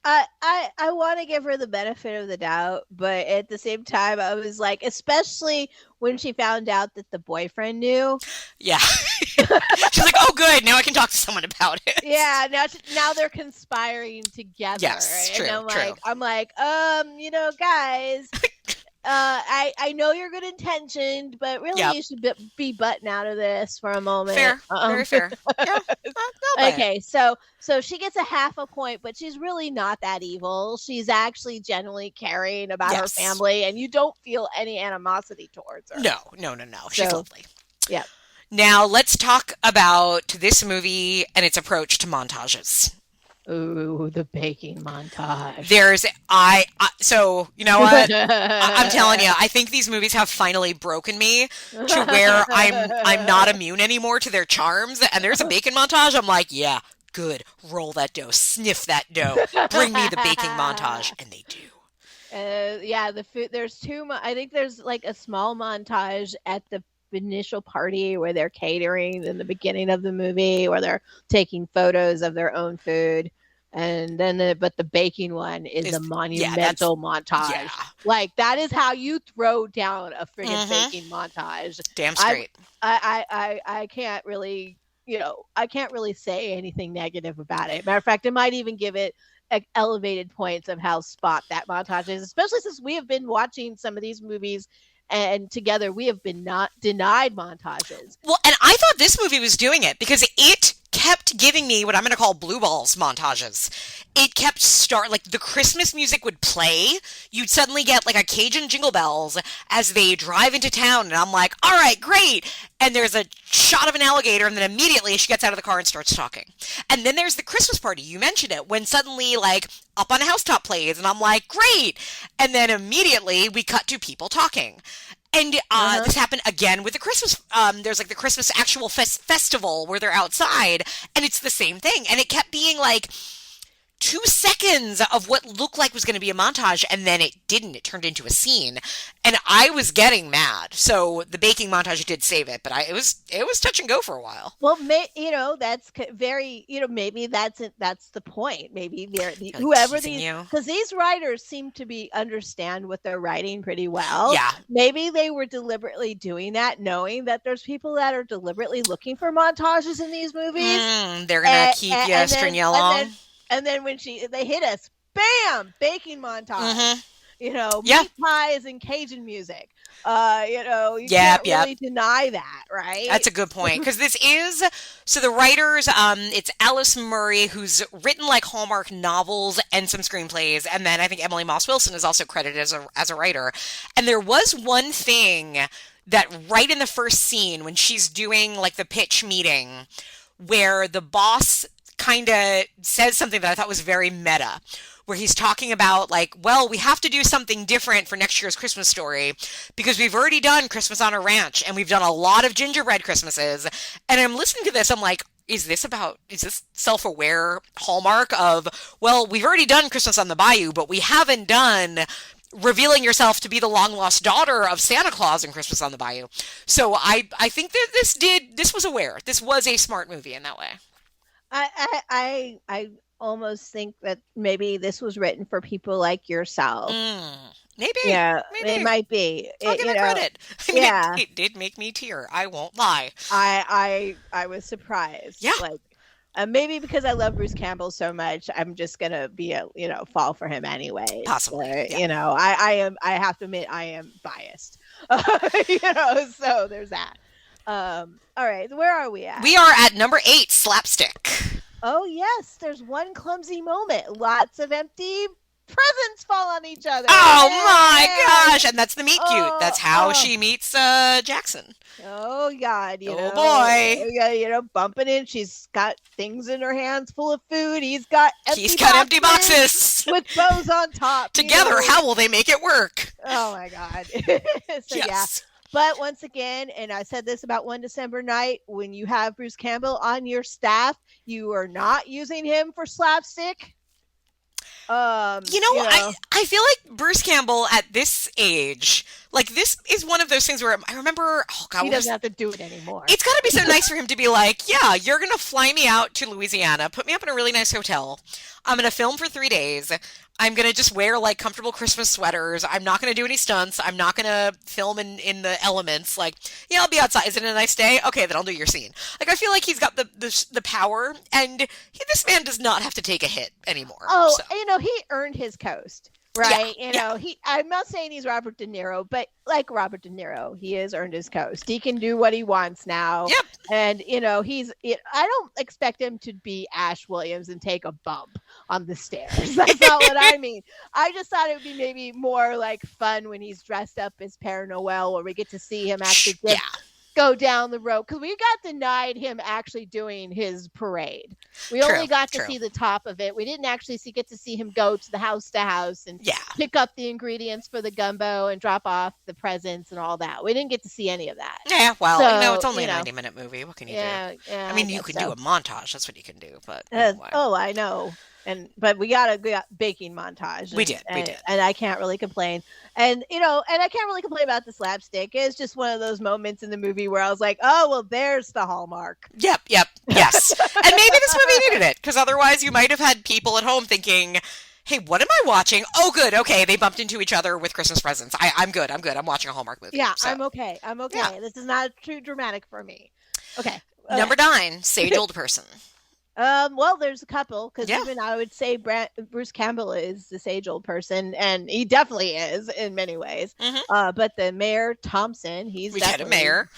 S7: I want to give her the benefit of the doubt, but at the same time, I was like, especially when she found out that the boyfriend knew.
S6: Yeah. She's like, oh, good. Now I can talk to someone about it.
S7: Yeah. Now they're conspiring together.
S6: Yes, true,
S7: and
S6: true.
S7: I'm like, guys, I know you're good intentioned, but really you should be button out of this for a moment.
S6: Fair. Very fair. Yeah.
S7: Okay. So she gets a half a point, but she's really not that evil. She's actually genuinely caring about her family, and you don't feel any animosity towards her.
S6: No. She's lovely.
S7: Yeah.
S6: Now let's talk about this movie and its approach to montages.
S7: Ooh, the baking montage.
S6: So you know what? I'm telling you, I think these movies have finally broken me to where I'm not immune anymore to their charms. And there's a bacon montage. I'm like, yeah, good. Roll that dough, sniff that dough, bring me the baking montage, and they do.
S7: The food. There's two. I think there's like a small montage at the initial party where they're catering in the beginning of the movie, where they're taking photos of their own food, and then but the baking one is a monumental montage. Yeah. Like that is how you throw down a friggin' baking montage.
S6: Damn straight.
S7: I can't really, I can't really say anything negative about it. Matter of fact, I might even give it elevated points of how spot that montage is, especially since we have been watching some of these movies. And together we have been not denied montages.
S6: Well, and I thought this movie was doing it because it kept giving me what I'm going to call blue balls montages. It kept like the Christmas music would play. You'd suddenly get like a Cajun jingle bells as they drive into town. And I'm like, all right, great. And there's a shot of an alligator. And then immediately she gets out of the car and starts talking. And then there's the Christmas party. You mentioned it when suddenly like Up on a Housetop plays. And I'm like, great. And then immediately we cut to people talking. And this happened again with the Christmas, there's like the Christmas actual festival where they're outside, and it's the same thing. And it kept being like 2 seconds of what looked like was going to be a montage, and then it didn't. It turned into a scene, and I was getting mad. So the baking montage did save it, but it was touch and go for a while.
S7: Well, that's very, maybe that's the point. Maybe whoever because these writers seem to understand what they're writing pretty well.
S6: Yeah.
S7: Maybe they were deliberately doing that, knowing that there's people that are deliberately looking for montages in these movies.
S6: They're gonna keep you string you along.
S7: And then when they hit us, bam, baking montage. Meat pies and Cajun music. You can't really deny that, right?
S6: That's a good point. Because the writers, it's Alice Murray, who's written like Hallmark novels and some screenplays. And then I think Emily Moss Wilson is also credited as a writer. And there was one thing that right in the first scene when she's doing like the pitch meeting where the boss kind of says something that I thought was very meta, where he's talking about like, well, we have to do something different for next year's Christmas Story because we've already done Christmas on a Ranch and we've done a lot of gingerbread Christmases. And I'm listening to this, I'm like, is this self-aware Hallmark of, well, we've already done Christmas on the Bayou, but we haven't done revealing yourself to be the long-lost daughter of Santa Claus in Christmas on the Bayou. So I think that this was aware. This was a smart movie in that way.
S7: I almost think that maybe this was written for people like yourself.
S6: Maybe.
S7: Yeah,
S6: maybe.
S7: it might be.
S6: I'll give it credit. I mean,
S7: yeah.
S6: it did make me tear. I won't lie.
S7: I was surprised.
S6: Yeah.
S7: Like, maybe because I love Bruce Campbell so much, I'm just gonna be fall for him anyway.
S6: Possibly. Yeah.
S7: I have to admit I am biased. So there's that. All right, where are we at?
S6: We are at number 8, slapstick.
S7: Oh yes, there's one clumsy moment. Lots of empty presents fall on each other.
S6: Oh my gosh! And that's the meet cute. That's how she meets Jackson.
S7: Oh God!
S6: Boy!
S7: Yeah, bumping in. She's got things in her hands full of food. He's got empty
S6: boxes
S7: with bows on top.
S6: Together, how will they make it work?
S7: Oh my God!
S6: Yes.
S7: Yeah. But once again, and I said this about One December Night, when you have Bruce Campbell on your staff, you are not using him for slapstick.
S6: I feel like Bruce Campbell at this age, like this is one of those things where I remember, oh God,
S7: he doesn't have to do it anymore.
S6: It's got to be so nice for him to be like, yeah, you're going to fly me out to Louisiana, put me up in a really nice hotel. I'm going to film for 3 days. I'm going to just wear like comfortable Christmas sweaters. I'm not going to do any stunts. I'm not going to film in the elements. Like, yeah, I'll be outside. Is it a nice day? Okay, then I'll do your scene. Like, I feel like he's got the power, and this man does not have to take a hit anymore.
S7: Oh,
S6: so.
S7: He earned his coast. Right. I'm not saying he's Robert De Niro, but like Robert De Niro, he has earned his coast. He can do what he wants now.
S6: Yep.
S7: And, I don't expect him to be Ash Williams and take a bump on the stairs. That's not what I mean. I just thought it would be maybe more like fun when he's dressed up as Père Noël, where we get to see him actually go down the road, because we got denied him actually doing his parade. We only got to see the top of it. We didn't actually get to see him go to house and pick up the ingredients for the gumbo and drop off the presents and all that. We didn't get to see any of that.
S6: Yeah, well, it's only a 90-minute movie. What can you do?
S7: Yeah,
S6: I mean, you can do a montage. That's what you can do. But
S7: I know. But we got a baking montage.
S6: We did.
S7: And I can't really complain. And I can't really complain about the slapstick. It's just one of those moments in the movie where I was like, oh, well, there's the Hallmark.
S6: Yep, yes. And maybe this movie needed it, because otherwise you might have had people at home thinking, hey, what am I watching? Oh, good. Okay, they bumped into each other with Christmas presents. I'm good. I'm watching a Hallmark movie.
S7: Yeah,
S6: so.
S7: I'm okay. Yeah. This is not too dramatic for me. Okay.
S6: Number 9, sage old person.
S7: Well, there's a couple, because even I would say Bruce Campbell is the sage old person, and he definitely is in many ways.
S6: Mm-hmm.
S7: But the Mayor Thompson, we
S6: had a mayor,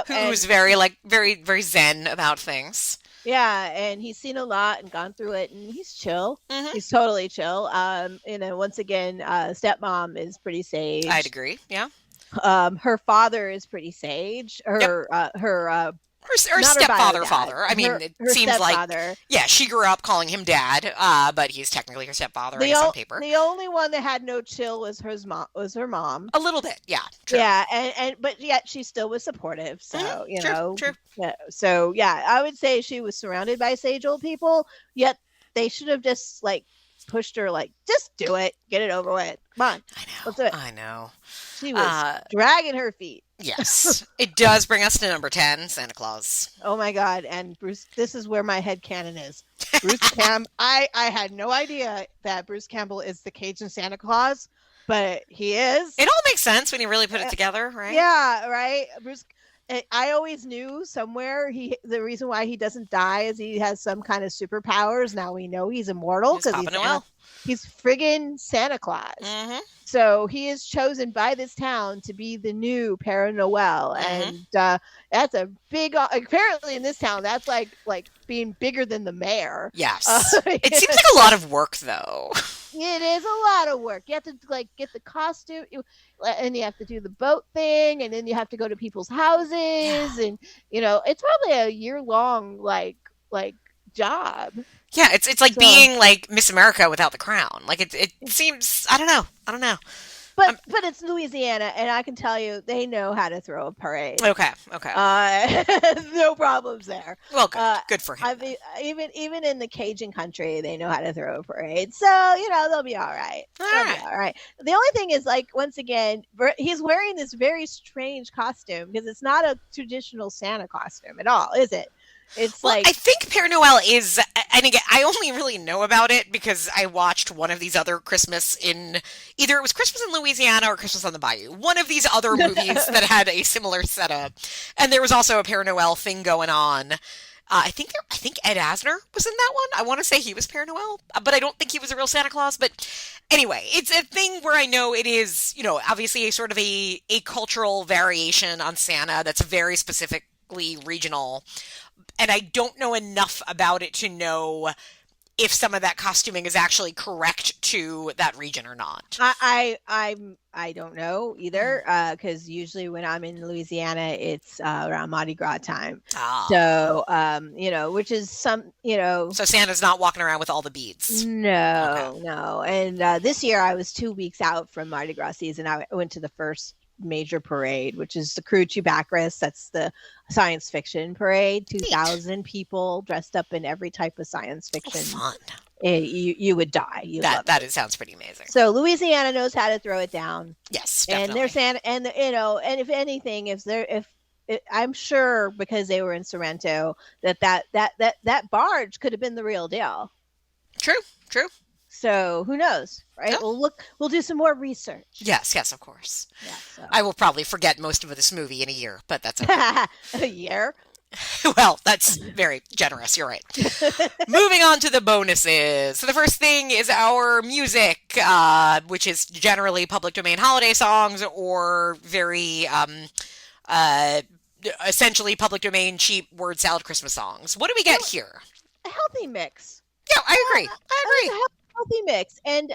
S6: who's very very zen about things.
S7: Yeah, and he's seen a lot and gone through it, and he's chill.
S6: Mm-hmm.
S7: He's totally chill. Once again, stepmom is pretty sage.
S6: I'd agree. Yeah.
S7: Her father is pretty sage. Her
S6: stepfather, father. I mean, it seems
S7: stepfather.
S6: Like, she grew up calling him dad, but he's technically her stepfather, I guess, on paper.
S7: The only one that had no chill was her mom.
S6: A little bit, yeah. True.
S7: Yeah, but yet she still was supportive. So,
S6: True.
S7: Yeah, so, I would say she was surrounded by sage old people, yet they should have just, pushed her, just do it. Get it over with. Come on.
S6: I know.
S7: Let's do it.
S6: I know.
S7: She was dragging her feet.
S6: Yes. It does bring us to number 10, Santa Claus.
S7: Oh my God. And Bruce, this is where my headcanon is. Bruce I had no idea that Bruce Campbell is the Cajun Santa Claus, but he is.
S6: It all makes sense when you really put it together, right?
S7: Yeah, right. Bruce, I always knew somewhere the reason why he doesn't die is he has some kind of superpowers. Now we know he's immortal because he's friggin' Santa Claus.
S6: Mm-hmm.
S7: So he is chosen by this town to be the new Père Noël, and that's a big. Apparently, in this town, that's like being bigger than the mayor.
S6: Yes, it seems like a lot of work, though.
S7: It is a lot of work. You have to get the costume, and you have to do the boat thing, and then you have to go to people's houses, and it's probably a year-long like job.
S6: Yeah, it's like being like Miss America without the crown. Like it seems. I don't know.
S7: But it's Louisiana, and I can tell you they know how to throw a parade.
S6: Okay.
S7: No problems there.
S6: Well, good for him.
S7: I mean, even in the Cajun country, they know how to throw a parade. So they'll be all right. Be all right. The only thing is, once again, he's wearing this very strange costume because it's not a traditional Santa costume at all, is it? It's
S6: I think Père Noël is and again, I only really know about it because I watched one of these other Christmas in, either it was Christmas in Louisiana or Christmas on the Bayou, one of these other movies that had a similar setup. And there was also a Père Noël thing going on. I think Ed Asner was in that one. I want to say he was Père Noël, but I don't think he was a real Santa Claus. But anyway, it's a thing where I know it is, obviously a sort of a cultural variation on Santa that's very specifically regional. And I don't know enough about it to know if some of that costuming is actually correct to that region or not.
S7: I don't know either, because usually when I'm in Louisiana, it's around Mardi Gras time. So, which is So
S6: Santa's not walking around with all the beads.
S7: No, no. And this year I was 2 weeks out from Mardi Gras season. I went to the first major parade, which is the Crew Chewbacca's. That's the science fiction parade. 2,000 people dressed up in every type of science fiction.
S6: Fun.
S7: You would die.
S6: It sounds pretty amazing.
S7: So Louisiana knows how to throw it down.
S6: Yes, definitely.
S7: And they're Santa, and if anything, I'm sure because they were in Sorrento that barge could have been the real deal.
S6: True.
S7: So who knows, right?
S6: Oh.
S7: We'll do some more research.
S6: Yes, of course.
S7: Yeah, so.
S6: I will probably forget most of this movie in a year, but that's okay.
S7: A year?
S6: Well, that's very generous. You're right. Moving on to the bonuses. So the first thing is our music, which is generally public domain holiday songs or very essentially public domain cheap word salad Christmas songs. What do we get here?
S7: A healthy mix.
S6: Yeah, I agree.
S7: A healthy mix. And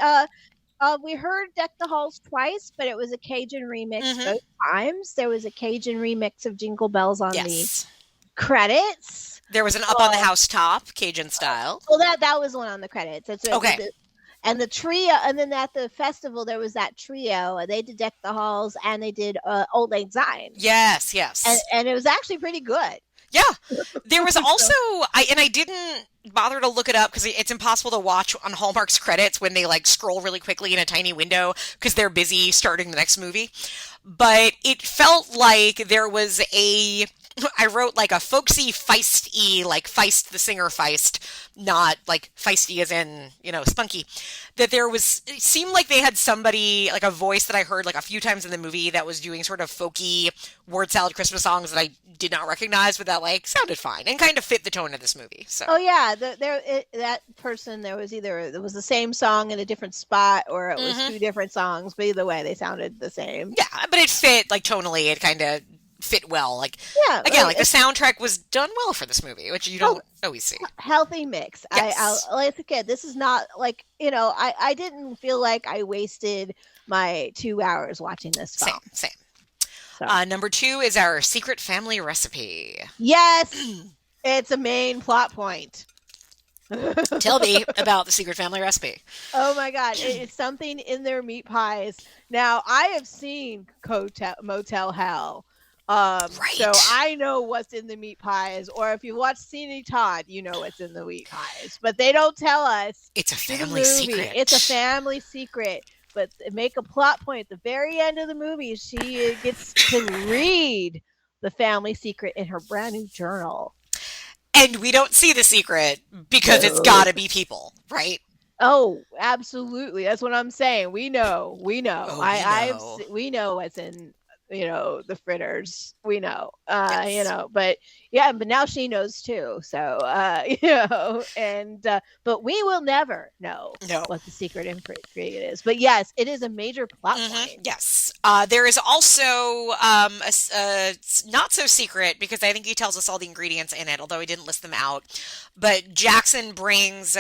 S7: we heard Deck the Halls twice, but it was a Cajun remix both times. There was a Cajun remix of Jingle Bells on the credits.
S6: There was an Up on the Housetop, Cajun style.
S7: Well, that was one on the credits.
S6: Okay.
S7: And the trio, and then at the festival, there was that trio. They did Deck the Halls, and they did Old Lang Syne.
S6: Yes.
S7: And it was actually pretty good.
S6: Yeah. There was also, I didn't bother to look it up because it's impossible to watch on Hallmark's credits when they scroll really quickly in a tiny window because they're busy starting the next movie. But it felt like there was I wrote a folksy feisty, Feist the singer Feist, not feisty as in, spunky. That it seemed like they had somebody, a voice that I heard a few times in the movie that was doing sort of folky word salad Christmas songs that I did not recognize, but that sounded fine and kind of fit the tone of this movie. So.
S7: Oh yeah, that person, there was the same song in a different spot or it was two different songs, but either way they sounded the same.
S6: Yeah, but it fit tonally. It kind of fit well. The soundtrack was done well for this movie, which you don't always see.
S7: Healthy mix.
S6: Yes.
S7: This is not I didn't feel like I wasted my 2 hours watching this film.
S6: Same.
S7: So.
S6: Number 2 is our secret family recipe.
S7: Yes, it's a main plot point.
S6: Tell me about the secret family recipe.
S7: Oh my God, it's something in their meat pies. Now, I have seen Motel Hell.
S6: Right.
S7: So I know what's in the meat pies, or if you watch Sweeney Todd, you know what's in the meat pies. But they don't tell us.
S6: It's a family secret.
S7: It's a family secret. But make a plot point at the very end of the movie. She gets to read the family secret in her brand new journal.
S6: And we don't see the secret because it's got to be people, right?
S7: Oh, absolutely. That's what I'm saying. We know.
S6: Oh, we
S7: know what's in the fritters. We know.
S6: Yes.
S7: But now she knows too. So but we will never know what the secret ingredient is. But yes, it is a major plot point.
S6: Yes. There is also not so secret because I think he tells us all the ingredients in it, although he didn't list them out. But Jackson brings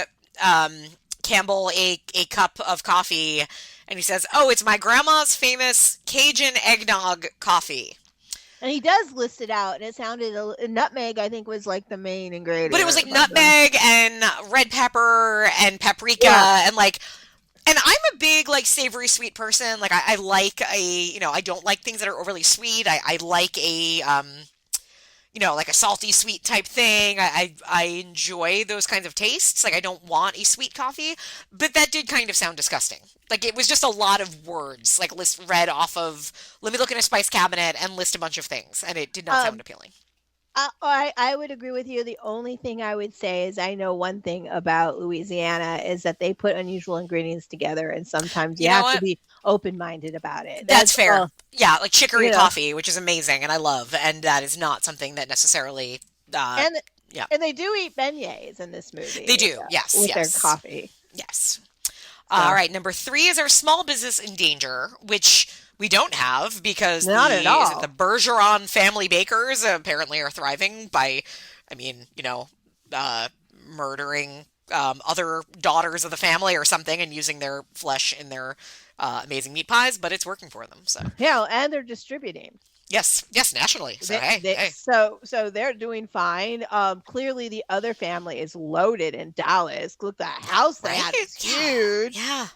S6: Campbell a cup of coffee. And he says, "Oh, it's my grandma's famous Cajun eggnog coffee."
S7: And he does list it out, and it sounded nutmeg. I think was the main ingredient.
S6: But it was nutmeg and red pepper and paprika and And I'm a big savory sweet person. I like I don't like things that are overly sweet. I like a a salty sweet type thing. I enjoy those kinds of tastes. I don't want a sweet coffee, but that did kind of sound disgusting. It was just a lot of words, read off of, let me look in a spice cabinet and list a bunch of things, and it did not sound appealing.
S7: I would agree with you. The only thing I would say is I know one thing about Louisiana is that they put unusual ingredients together, and sometimes you have to be open-minded about it.
S6: That's fair. Yeah, like chicory coffee,
S7: know.
S6: which is amazing and I love, and that is not something that necessarily.
S7: And they do eat beignets in this movie.
S6: They do, yes,
S7: with
S6: yes.
S7: their coffee.
S6: Yes. All right, number 3 is our small business in danger, which we don't have because
S7: not at all.
S6: Is it the Bergeron family bakers apparently are thriving by, murdering other daughters of the family or something and using their flesh in their amazing meat pies, but it's working for them. So
S7: yeah, and they're distributing.
S6: Yes, nationally. So hey.
S7: So they're doing fine. Clearly the other family is loaded in Dallas. Look, the house they had is huge.
S6: Yeah.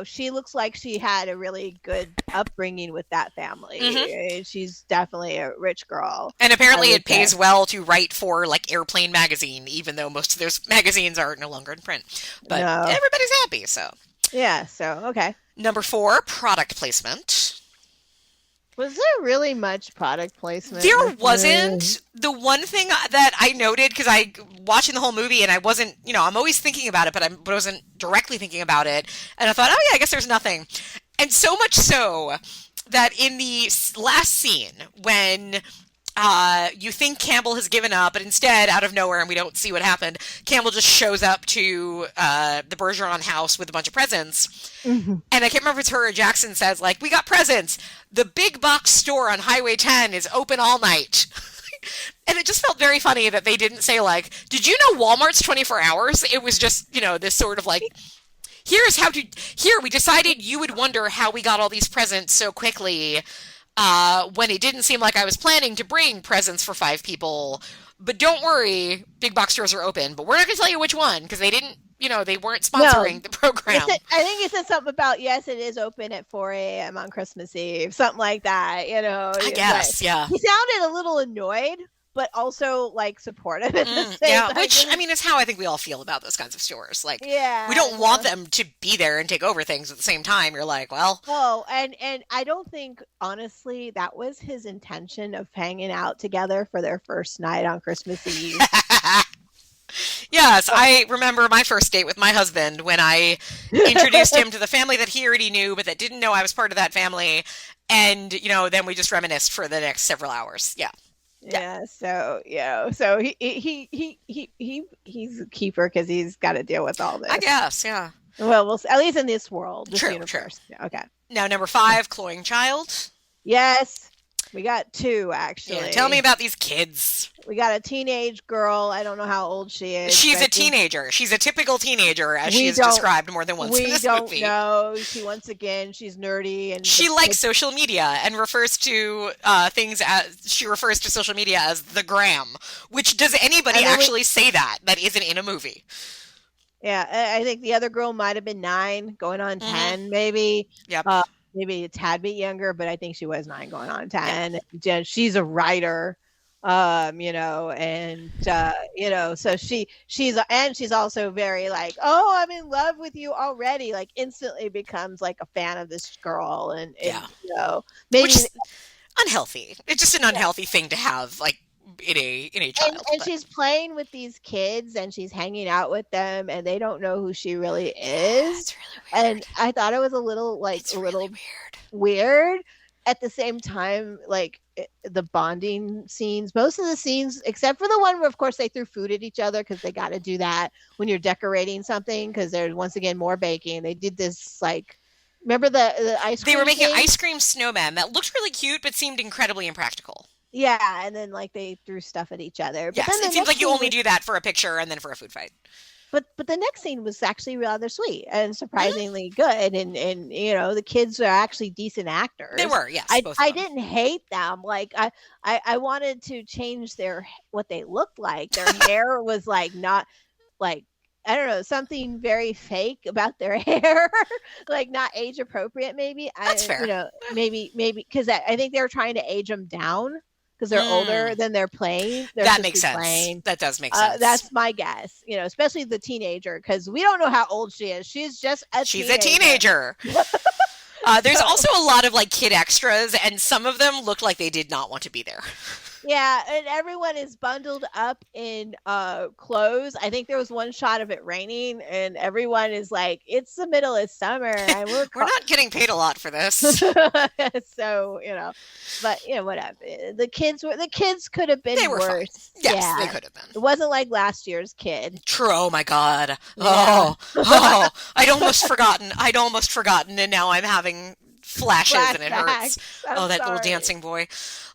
S7: She looks like she had a really good upbringing with that family. Mm-hmm. She's definitely a rich girl.
S6: And apparently it pays well to write for like Airplane magazine, even though most of those magazines are no longer in print. But everybody's happy, so.
S7: Yeah, so okay.
S6: Number 4, product placement.
S7: Was there really much product placement?
S6: There wasn't. The one thing that I noted, because I watching the whole movie and I wasn't, I'm always thinking about it, but I wasn't directly thinking about it. And I thought, oh yeah, I guess there's nothing. And so much so that in the last scene, when you think Campbell has given up, but instead, out of nowhere, and we don't see what happened, Campbell just shows up to the Bergeron house with a bunch of presents. Mm-hmm. And I can't remember if it's her or Jackson says, like, we got presents. The big box store on Highway 10 is open all night. And it just felt very funny that they didn't say, like, did you know Walmart's 24 hours? It was just, this sort of like, here, we decided you would wonder how we got all these presents so quickly. When it didn't seem like I was planning to bring presents for 5 people. But don't worry, big box stores are open. But we're not going to tell you which one, because they didn't, they weren't sponsoring the program.
S7: I think it said something about, yes, it is open at 4 a.m. on Christmas Eve. Something like that,
S6: I guess, yeah.
S7: He sounded a little annoyed, but also, like, supportive at the same time.
S6: Which, is how I think we all feel about those kinds of stores. Like, we
S7: yeah,
S6: don't want them to be there and take over things at the same time. You're like, well...
S7: Oh, and I don't think, honestly, that was his intention of hanging out together for their first night on Christmas Eve.
S6: Yes, I remember my first date with my husband when I introduced him to the family that he already knew, but that didn't know I was part of that family. And, then we just reminisced for the next several hours. Yeah.
S7: Yeah, so he's a keeper because he's got to deal with all this.
S6: I guess, yeah.
S7: Well, at least in this world, this
S6: true.
S7: universe. Yeah, okay.
S6: Now, number 5, cloying child.
S7: Yes, we got 2 actually.
S6: Yeah, tell me about these kids.
S7: We got a teenage girl. I don't know how old she is.
S6: She's a teenager. She's a typical teenager, as she is described more than once in this movie.
S7: We don't know. She's nerdy and
S6: she likes social media and refers to social media as the gram. Which, does anybody actually say that isn't in a movie?
S7: Yeah, I think the other girl might have been 9, going on 10, maybe.
S6: Yep.
S7: Maybe a tad bit younger, but I think she was 9 going on 10. Yeah. She's a writer. So she's also very like, oh, I'm in love with you already, like instantly becomes like a fan of this girl, and maybe
S6: which is unhealthy. It's just an unhealthy thing to have, like, in a child.
S7: And she's playing with these kids and she's hanging out with them and they don't know who she really is.
S6: It's really weird.
S7: And I thought it was a little weird. At the same time, like, the bonding scenes, most of the scenes, except for the one where, of course, they threw food at each other because they got to do that when you're decorating something, because there's, once again, more baking. They did this, like, remember the ice cream
S6: They were making
S7: thing?
S6: ice cream snowmen that looked really cute but seemed incredibly impractical.
S7: Yeah, and then, like, they threw stuff at each other. But
S6: yes,
S7: then
S6: it seems like you only do that for a picture and then for a food fight.
S7: But the next scene was actually rather sweet and surprisingly good, and the kids are actually decent actors.
S6: They were, yes.
S7: I didn't hate them. Like, I wanted to change what they looked like. Their hair was like not like, I don't know, something very fake about their hair, like not age appropriate. Maybe
S6: that's fair.
S7: Maybe because I think they were trying to age them down. Because they're older than they're playing.
S6: That makes sense. Playing. That does make sense.
S7: That's my guess. Especially the teenager, because we don't know how old she is. She's just
S6: She's a teenager. There's also a lot of, like, kid extras, and some of them look like they did not want to be there.
S7: Yeah, and everyone is bundled up in clothes. I think there was one shot of it raining, and everyone is like, "It's the middle of summer, and we're
S6: We're not getting paid a lot for this.
S7: so but whatever. The kids could have been
S6: They were fine.
S7: worse.
S6: Yes,
S7: Yeah.
S6: they could have been.
S7: It wasn't like last year's kid.
S6: True. Oh my God.
S7: Yeah.
S6: Oh, I'd almost forgotten, and now I'm having flashes and it hurts.
S7: I'm
S6: That little
S7: sorry.
S6: dancing boy.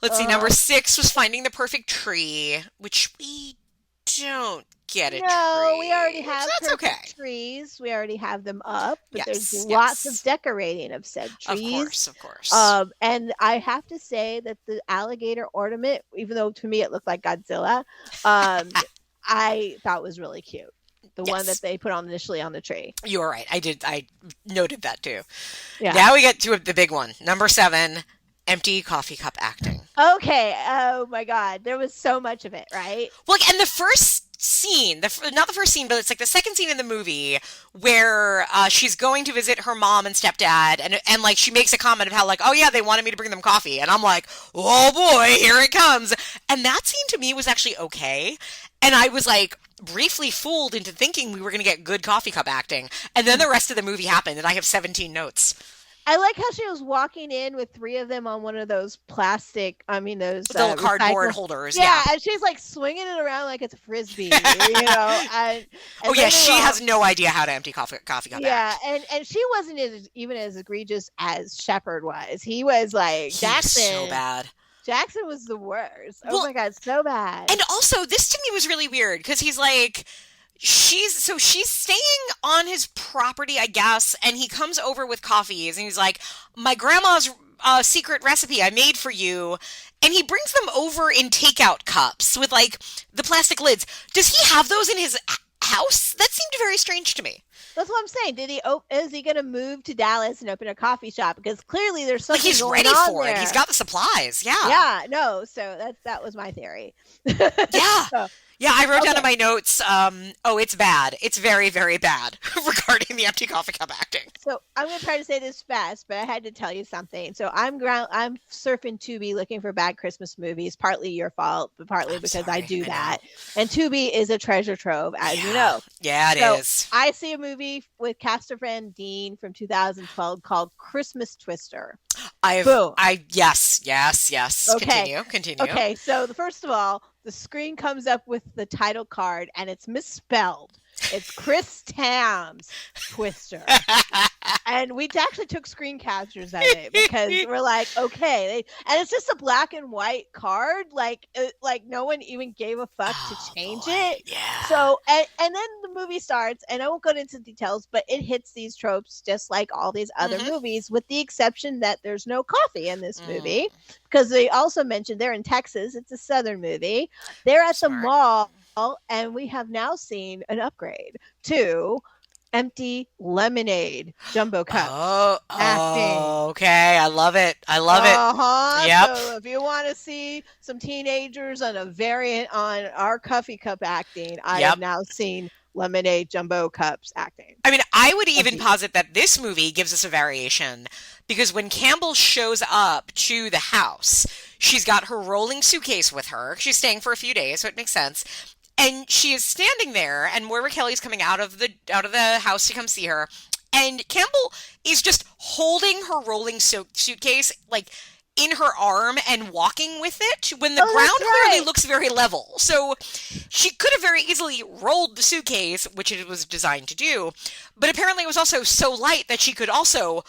S6: Let's see. Number 6 was Finding the Perfect Tree, which we don't get a tree.
S7: No, we already have
S6: so that's
S7: perfect
S6: okay.
S7: trees. We already have them up, but
S6: Yes,
S7: there's lots
S6: yes.
S7: of decorating of said trees.
S6: Of course.
S7: And I have to say that the alligator ornament, even though to me it looked like Godzilla, I thought was really cute. The one that they put on initially on the tree.
S6: You were right. I noted that too.
S7: Yeah.
S6: Now we get to the big one. Number 7, empty coffee cup acting.
S7: Okay. Oh my God. There was so much of it, right?
S6: Well, and the first scene, not the first scene, but it's like the second scene in the movie where she's going to visit her mom and stepdad, and like she makes a comment of how like, oh yeah, they wanted me to bring them coffee, and I'm like, oh boy, here it comes. And that scene to me was actually okay, and I was like briefly fooled into thinking we were going to get good coffee cup acting, and then the rest of the movie happened, and I have 17 notes.
S7: I like how she was walking in with 3 of them on one of those plastic, those
S6: Little cardboard
S7: recycled-
S6: holders.
S7: Yeah, and she's like swinging it around like it's a frisbee, and
S6: Oh yeah, she has no idea how to empty coffee cup
S7: Yeah,
S6: act.
S7: and she wasn't even as egregious as Shepard was. He was like Jackson.
S6: He's so bad.
S7: Jackson was the worst. Oh
S6: Well,
S7: my God, so bad.
S6: And also, this to me was really weird because he's like, she's staying on his property, I guess, and he comes over with coffees and he's like, my grandma's secret recipe I made for you, and he brings them over in takeout cups with like the plastic lids. Does he have those in his house? That seemed very strange to me.
S7: That's what I'm saying. Is he going to move to Dallas and open a coffee shop? Because clearly there's something
S6: He's
S7: going
S6: ready
S7: on
S6: for
S7: there.
S6: it. He's got the supplies. Yeah.
S7: Yeah, no. So that was my theory.
S6: Yeah.
S7: So,
S6: Yeah, I wrote down in my notes, it's bad. It's very, very bad regarding the empty coffee cup acting.
S7: So I'm going to try to say this fast, but I had to tell you something. So I'm surfing Tubi looking for bad Christmas movies. Partly your fault, but partly because I do that. And Tubi is a treasure trove, as you know.
S6: Yeah, it is.
S7: I see a movie with cast friend Dean from 2012 called Christmas Twister.
S6: Yes.
S7: Okay.
S6: Continue.
S7: Okay, so first of all, the screen comes up with the title card, and it's misspelled. It's Chris Tam's Twister. And we actually took screen captures of it because we're like, okay. And it's just a black and white card. Like no one even gave a fuck to change it.
S6: Yeah.
S7: So, and then the movie starts, and I won't go into details, but it hits these tropes just like all these other movies, with the exception that there's no coffee in this movie. Because they also mentioned they're in Texas. It's a Southern movie. They're at the mall. And we have now seen an upgrade to empty lemonade jumbo cups. Acting.
S6: Okay. I love it.
S7: Uh-huh.
S6: Yep.
S7: So if you want to see some teenagers on a variant on our coffee cup acting, I have now seen lemonade jumbo cups acting.
S6: I mean, I would even posit that this movie gives us a variation, because when Campbell shows up to the house, she's got her rolling suitcase with her. She's staying for a few days, so it makes sense. And she is standing there, and Moira Kelly's coming out of the house to come see her, and Campbell is just holding her rolling suitcase like in her arm and walking with it when the ground clearly looks very level. So she could have very easily rolled the suitcase, which it was designed to do, but apparently it was also so light that she could also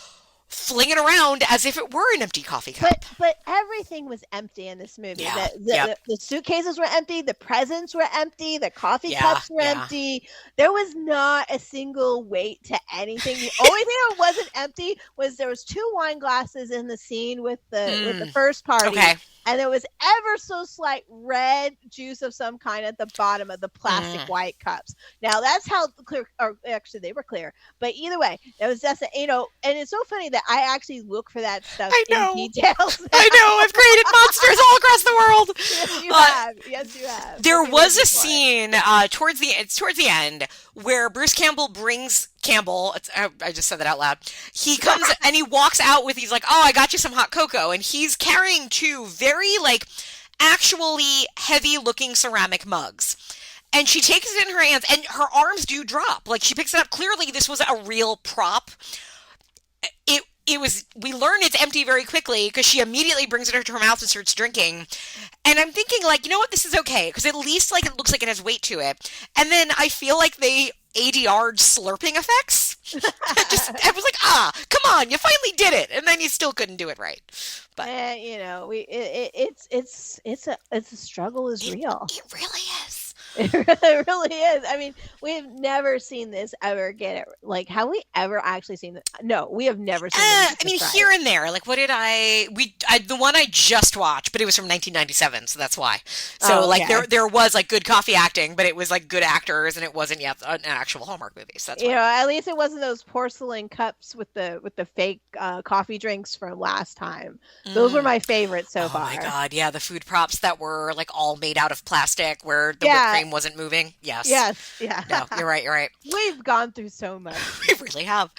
S6: fling it around as if it were an empty coffee cup.
S7: But everything was empty in this movie.
S6: Yeah.
S7: The suitcases were empty. The presents were empty. The coffee cups were empty. There was not a single weight to anything. The only thing that wasn't empty was there was 2 wine glasses in the scene with the first party.
S6: Okay.
S7: And there was ever so slight red juice of some kind at the bottom of the plastic white cups. Now that's how clear, or actually they were clear. But either way, it was just, and it's so funny that I actually look for that stuff in details.
S6: I know. I've created monsters all across the world.
S7: Yes, you have. Yes, you have.
S6: There was a scene towards the end where Bruce Campbell brings Campbell. I just said that out loud. He comes and he walks out with, he's like, oh, I got you some hot cocoa. And he's carrying 2 very like actually heavy-looking ceramic mugs. And she takes it in her hands, and her arms do drop. Like, she picks it up. Clearly, this was a real prop. We learn it's empty very quickly because she immediately brings it to her mouth and starts drinking. And I'm thinking, like, you know what, this is okay, because at least, like, it looks like it has weight to it. And then I feel like they ADR'd slurping effects. I was like, come on, you finally did it. And then you still couldn't do it right. But
S7: you know, it's a struggle is real.
S6: It really is.
S7: It really is. I mean, we've never seen this ever get it. Like, have we ever actually seen it? No, we have never seen it.
S6: I mean, here and there. Like, what did the one I just watched, but it was from 1997, so that's why. So, like, there was, like, good coffee acting, but it was, like, good actors, and it wasn't yet an actual Hallmark movie, so that's why.
S7: You know, at least it wasn't those porcelain cups with the fake coffee drinks from last time. Those were my favorites so far.
S6: Oh, my God, yeah, the food props that were, like, all made out of plastic, where the whipped cream wasn't moving. Yes, yeah. No, you're right.
S7: We've gone through so much.
S6: We really have.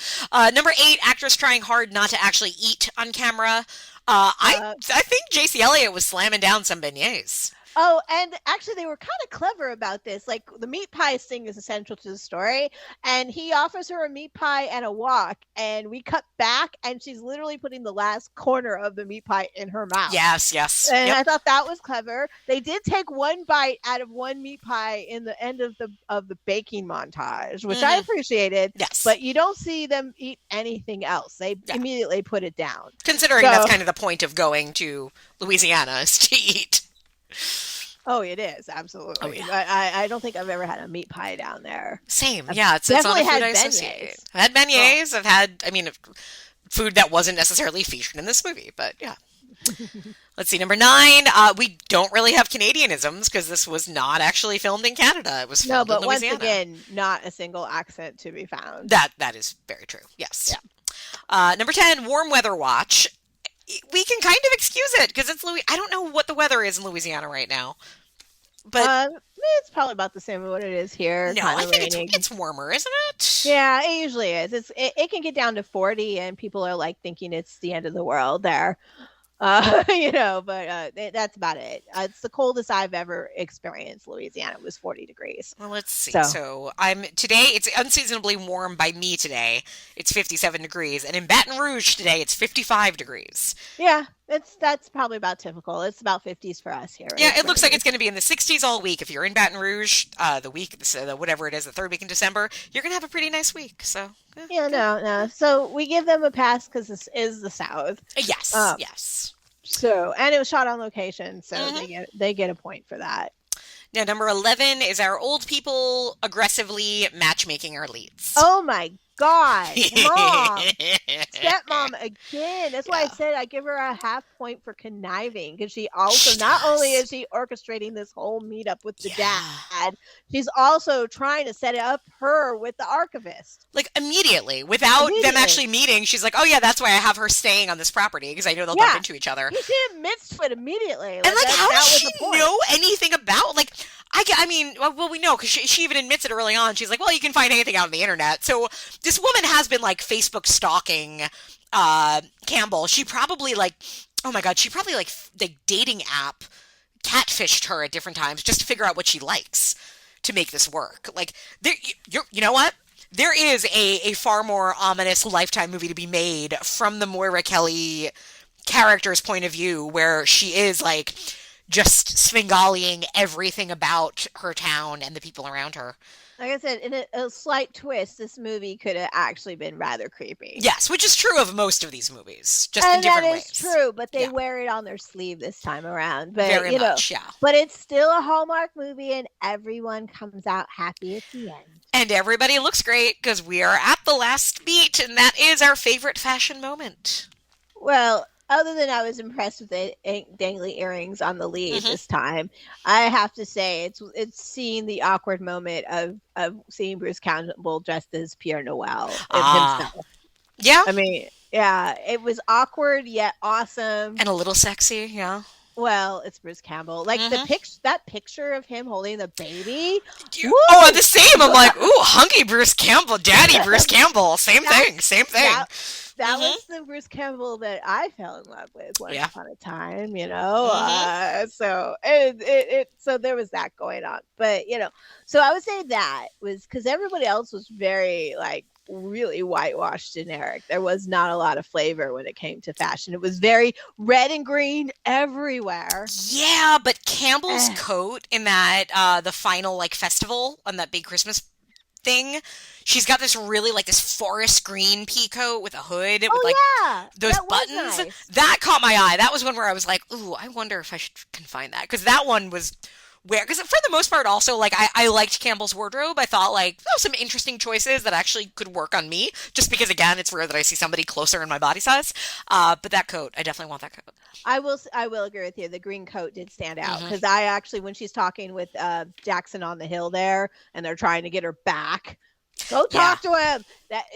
S6: Number 8, actress trying hard not to actually eat on camera. I think J.C. Elliott was slamming down some beignets.
S7: Oh, and actually they were kind of clever about this. Like, the meat pie thing is essential to the story, and he offers her a meat pie and a wok, and we cut back, and she's literally putting the last corner of the meat pie in her mouth.
S6: Yes.
S7: And I thought that was clever. They did take one bite out of one meat pie in the end of the baking montage, which I appreciated.
S6: Yes.
S7: But you don't see them eat anything else. They immediately put it down.
S6: Considering that's kind of the point of going to Louisiana, is to eat.
S7: Oh, it is, absolutely.
S6: Oh, yeah.
S7: I don't think I've ever had a meat pie down there.
S6: Same, yeah. It's not a food I associate. I've had beignets. I've had, food that wasn't necessarily featured in this movie, but yeah. Let's see, number 9. We don't really have Canadianisms because this was not actually filmed in Canada. It was filmed in Louisiana.
S7: Once again, not a single accent to be found.
S6: That is very true, yes. Yeah. Number 10, warm weather watch. We can kind of excuse it because it's I don't know what the weather is in Louisiana right now, but
S7: it's probably about the same as what it is here.
S6: No, I think it's warmer, isn't it?
S7: Yeah, it usually is. It can get down to 40, and people are like thinking it's the end of the world there. But that's about it. It's the coldest I've ever experienced. Louisiana was 40 degrees.
S6: Well, let's see. So today it's unseasonably warm by me today. It's 57 degrees, and in Baton Rouge today it's 55 degrees.
S7: Yeah, that's probably about typical. It's about 50s for us here.
S6: Yeah, it looks like it's going to be in the 60s all week. If you're in Baton Rouge, whatever it is, the 3rd week in December, you're going to have a pretty nice week. So
S7: no. So we give them a pass because this is the South.
S6: Yes, yes.
S7: So, and it was shot on location, so they get a point for that.
S6: Now, number 11 is our old people aggressively matchmaking our leads.
S7: Oh my God, Mom, stepmom again. That's why I said I give her a half point for conniving, because she also not only is she orchestrating this whole meetup with the dad, she's also trying to set it up her with the archivist.
S6: Like immediately, without them actually meeting, she's like, "Oh yeah, that's why I have her staying on this property because I know they'll bump into each other."
S7: She admits to it immediately.
S6: And how does she know anything about we know because she even admits it early on. She's like, well, you can find anything out on the internet. So this woman has been like Facebook stalking Campbell. She probably the dating app catfished her at different times just to figure out what she likes to make this work. Like, you know what? There is a far more ominous Lifetime movie to be made from the Moira Kelly character's point of view, where she is like just Svengali-ing everything about her town and the people around her.
S7: Like I said, in a slight twist, this movie could have actually been rather creepy.
S6: Yes, which is true of most of these movies, just in different ways.
S7: That is true, but they wear it on their sleeve this time around. But,
S6: Very much.
S7: But it's still a Hallmark movie, and everyone comes out happy at the end.
S6: And everybody looks great, because we are at the last beat, and that is our favorite fashion moment.
S7: Well, other than I was impressed with the dangly earrings on the lead this time, I have to say it's seeing the awkward moment of seeing Bruce Campbell dressed as Pierre Noel himself.
S6: Yeah.
S7: I mean, yeah, it was awkward yet awesome.
S6: And a little sexy, yeah.
S7: Well, it's Bruce Campbell. Like that picture of him holding the baby.
S6: Oh, the same. I'm like, ooh, hunky Bruce Campbell, daddy Bruce Campbell. Same thing.
S7: that
S6: Mhm.
S7: was the Bruce Campbell that I fell in love with once
S6: Yeah.
S7: upon a time,
S6: Mhm.
S7: so so there was that going on. But so I would say that was because everybody else was very like really whitewashed generic. There was not a lot of flavor when it came to fashion. It was very red and green everywhere.
S6: Yeah, but Campbell's
S7: Eh.
S6: coat in that the final like festival on that big Christmas thing, she's got this really like this forest green pea coat with a hood with like
S7: Yeah,
S6: those
S7: that was
S6: buttons.
S7: nice.
S6: That caught my eye. That was one where I was like, ooh, I wonder if can find that, because that one was where, because for the most part also like I liked Campbell's wardrobe. I thought like there was some interesting choices that actually could work on me, just because again it's rare that I see somebody closer in my body size. But that coat, I definitely want that coat.
S7: I will agree with you. The green coat did stand out
S6: Mhm.
S7: because I actually, when she's talking with Jackson on the hill there, and they're trying to get her back, go talk to him.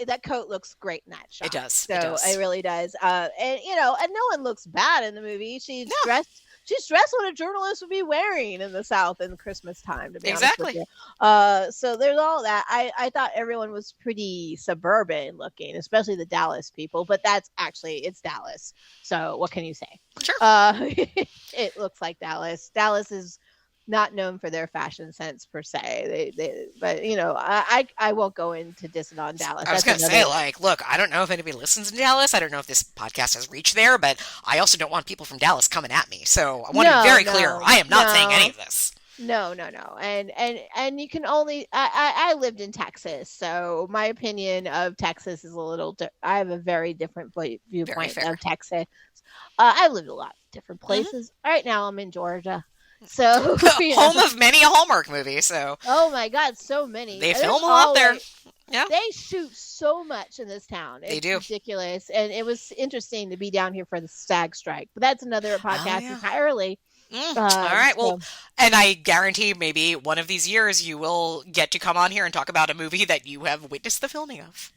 S7: That coat looks great in that shot.
S6: It does.
S7: So
S6: It does.
S7: it really does. And and no one looks bad in the movie. She's
S6: No.
S7: dressed. She's dressed what a journalist would be wearing in the South in Christmas time. To be
S6: Exactly.
S7: honest with you. So there's all that. I thought everyone was pretty suburban looking, especially the Dallas people. But that's actually, it's Dallas. So what can you say?
S6: Sure.
S7: It looks like Dallas. Dallas is not known for their fashion sense per se. But I won't go into dissing on Dallas.
S6: I was going to say, like, look, I don't know if anybody listens in Dallas. I don't know if this podcast has reached there, but I also don't want people from Dallas coming at me. So I want to be very clear. I am not saying any of this.
S7: No. And you can only, I lived in Texas, so my opinion of Texas is a little, I have a very different viewpoint of Texas. I've lived a lot of different places. Mm-hmm. Right now I'm in Georgia. So
S6: home of many a Hallmark movie. So
S7: oh my God, so many.
S6: They film a lot there. Yeah,
S7: they shoot so much in this town. It's ridiculous, and it was interesting to be down here for the SAG strike. But that's another podcast entirely.
S6: All right. Well, and I guarantee maybe one of these years you will get to come on here and talk about a movie that you have witnessed the filming of.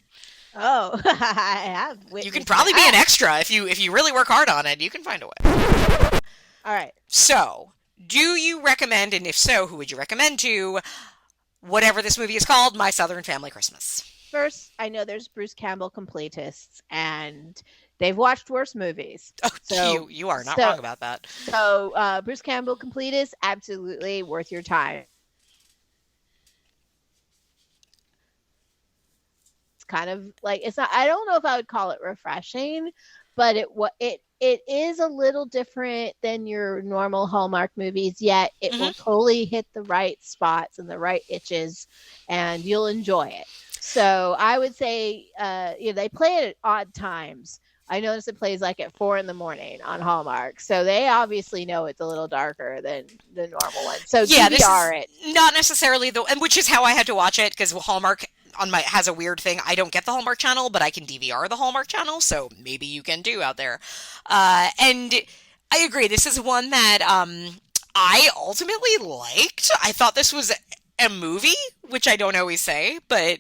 S7: Oh, I have.
S6: You can probably be an extra if you really work hard on it. You can find a way.
S7: All right.
S6: So, do you recommend, and if so, who would you recommend to, whatever this movie is called, My Southern Family Christmas?
S7: First, I know there's Bruce Campbell completists, and they've watched worse movies.
S6: Oh,
S7: so,
S6: you are not wrong about that.
S7: So, Bruce Campbell completists, absolutely worth your time. It's kind of like, it's not, I don't know if I would call it refreshing, but it is a little different than your normal Hallmark movies, yet it will totally hit the right spots and the right itches, and you'll enjoy it. So I would say, they play it at odd times. I notice it plays like at 4 a.m. on Hallmark, so they obviously know it's a little darker than the normal one. So
S6: yeah,
S7: DVR it.
S6: Not necessarily though, and which is how I had to watch it, because Hallmark has a weird thing. I don't get the Hallmark channel, but I can DVR the Hallmark channel, so maybe you can too out there. And I agree, this is one that I ultimately liked. I thought this was a movie, which I don't always say, but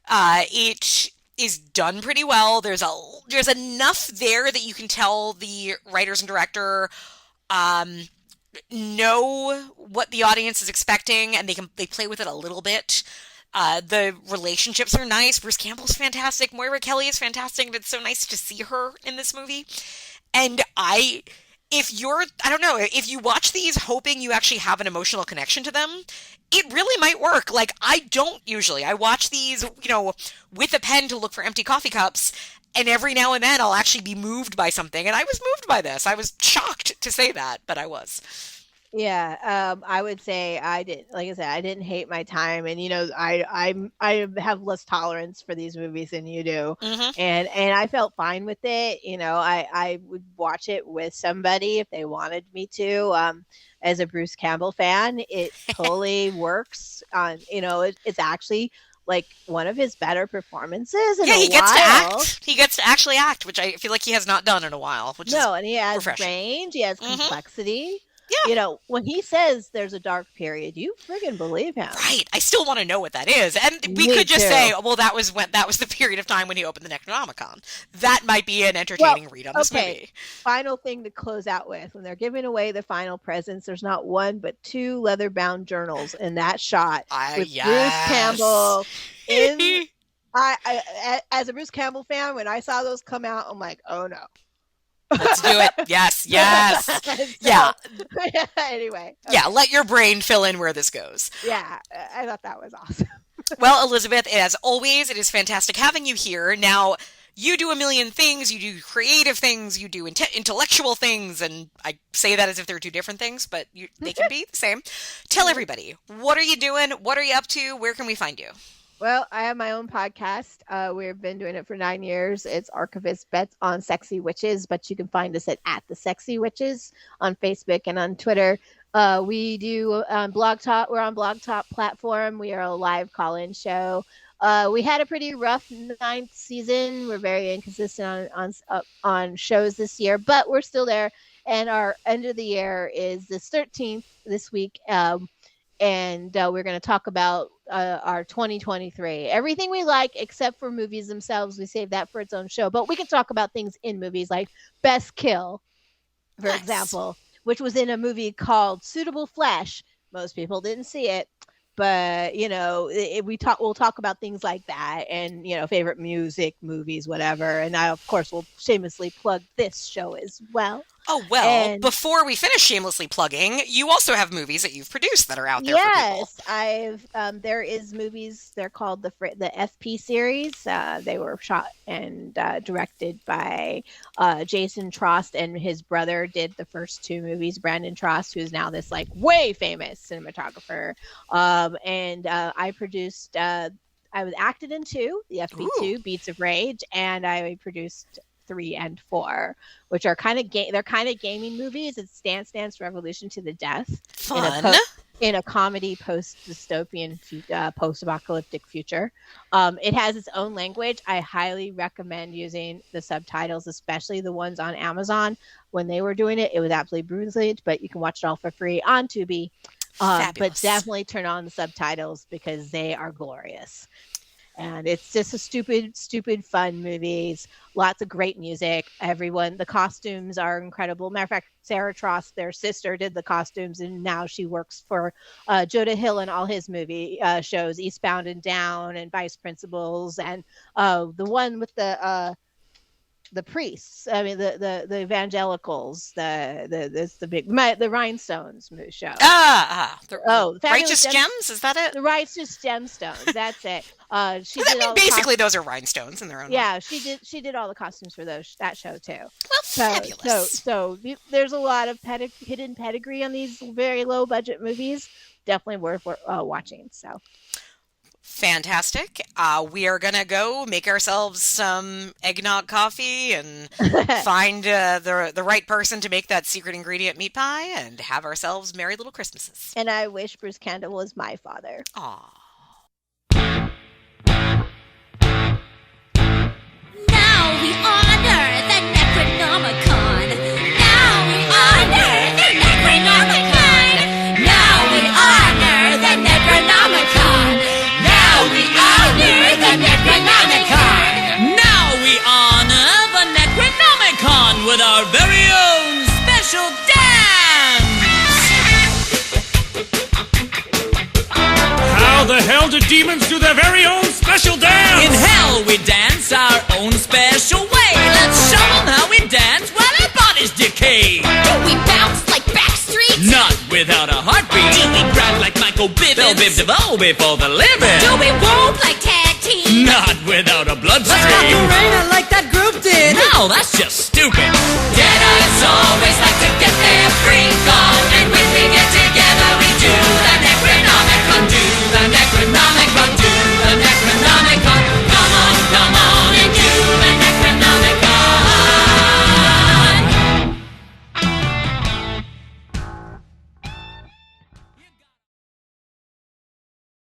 S6: it is done pretty well. There's enough there that you can tell the writers and director know what the audience is expecting, and they play with it a little bit. The relationships are nice. Bruce Campbell's fantastic. Moira Kelly is fantastic. It's so nice to see her in this movie. And if you watch these hoping you actually have an emotional connection to them, it really might work. Like, I don't usually. I watch these, with a pen to look for empty coffee cups, and every now and then I'll actually be moved by something. And I was moved by this. I was shocked to say that, but I was.
S7: Yeah, I would say I didn't hate my time, and I have less tolerance for these movies than you do, and I felt fine with it. I would watch it with somebody if they wanted me to. As a Bruce Campbell fan, it totally works. It's actually like one of his better performances in a while.
S6: He gets to act. He gets to actually act, which I feel like he has not done in a while.
S7: And he has
S6: refreshing.
S7: range. He has complexity.
S6: Yeah.
S7: When he says there's a dark period, you friggin' believe him.
S6: Right. I still want to know what that is. And we could just say, well, that was the period of time when he opened the Necronomicon. That might be an entertaining read on this movie.
S7: Final thing to close out with. When they're giving away the final presents, there's not one but 2 leather-bound journals in that shot with Bruce Campbell in As a Bruce Campbell fan, when I saw those come out, I'm like, oh no.
S6: Let's do it. Yes. Yeah.
S7: Anyway. Okay.
S6: Yeah, let your brain fill in where this goes.
S7: Yeah, I thought that was awesome.
S6: Well, Elizabeth, as always, it is fantastic having you here. Now, you do a million things. You do creative things. You do intellectual things. And I say that as if they're two different things, but they can be the same. Tell everybody, what are you doing? What are you up to? Where can we find you?
S7: Well, I have my own podcast. We've been doing it for 9 years. It's Archivists Bets on Sexy Witches, but you can find us at The Sexy Witches on Facebook and on Twitter. We do Blog Talk. We're on Blog Talk platform. We are a live call-in show. We had a pretty rough 9th season. We're very inconsistent on shows this year, but we're still there. And our end of the year is the 13th this week. And we're going to talk about our 2023. Everything we like except for movies themselves. We save that for its own show. But we can talk about things in movies like Best Kill, for example, which was in a movie called Suitable Flesh. Most people didn't see it. But, we'll talk about things like that and, favorite music, movies, whatever. And I, of course, will shamelessly plug this show as well.
S6: Oh, well, before we finish shamelessly plugging, you also have movies that you've produced that are out there for people.
S7: Yes, there is movies. They're called the FP series. They were shot and directed by Jason Trost, and his brother did the first 2 movies, Brandon Trost, who's now this way famous cinematographer. And I produced, I was acted in 2, the FP2, Beats of Rage, and I produced 3 and 4, which are they're kind of gaming movies. It's Dance Dance Revolution to the Death.
S6: Fun.
S7: In a comedy post-dystopian, post-apocalyptic future. It has its own language. I highly recommend using the subtitles, especially the ones on Amazon. When they were doing it, it was absolutely brutal, but you can watch it all for free on Tubi. But definitely turn on the subtitles because they are glorious. And it's just a stupid, fun movies. Lots of great music. The costumes are incredible. Matter of fact, Sarah Trost, their sister, did the costumes, and now she works for Jonah Hill in all his movie shows, Eastbound and Down and Vice Principals, and the one with the priests. I mean, the evangelicals. The Rhinestones show.
S6: The Righteous Gems. Is that it?
S7: The Righteous Gemstones. That's it.
S6: Basically, those are rhinestones in their own.
S7: Yeah, way. She did all the costumes for that show too.
S6: Well, fabulous.
S7: So there's a lot of hidden pedigree on these very low budget movies. Definitely worth watching. So.
S6: Fantastic. We are going to go make ourselves some eggnog coffee and find the right person to make that secret ingredient meat pie and have ourselves merry little Christmases.
S7: And I wish Bruce Campbell was my father.
S6: Aww.
S4: Now we honor the Necronomicon. Now we honor the Necronomicon. Now we honor the Necronomicon. Now we honor the Necronomicon.
S8: Now we honor the Necronomicon with our very own special dance.
S9: How the hell do demons do their very own special dance?
S8: In hell we dance our own special way. Let's show them how we dance while our bodies decay.
S4: Do we bounce like Backstreet?
S8: Not without a heartbeat. Do we brag like Michael Bivins? They'll biv DeVoe before the living.
S4: Do we whoop like tag team?
S8: Not without a bloodstream.
S10: Let's Macarena like that group did.
S8: No, that's just stupid.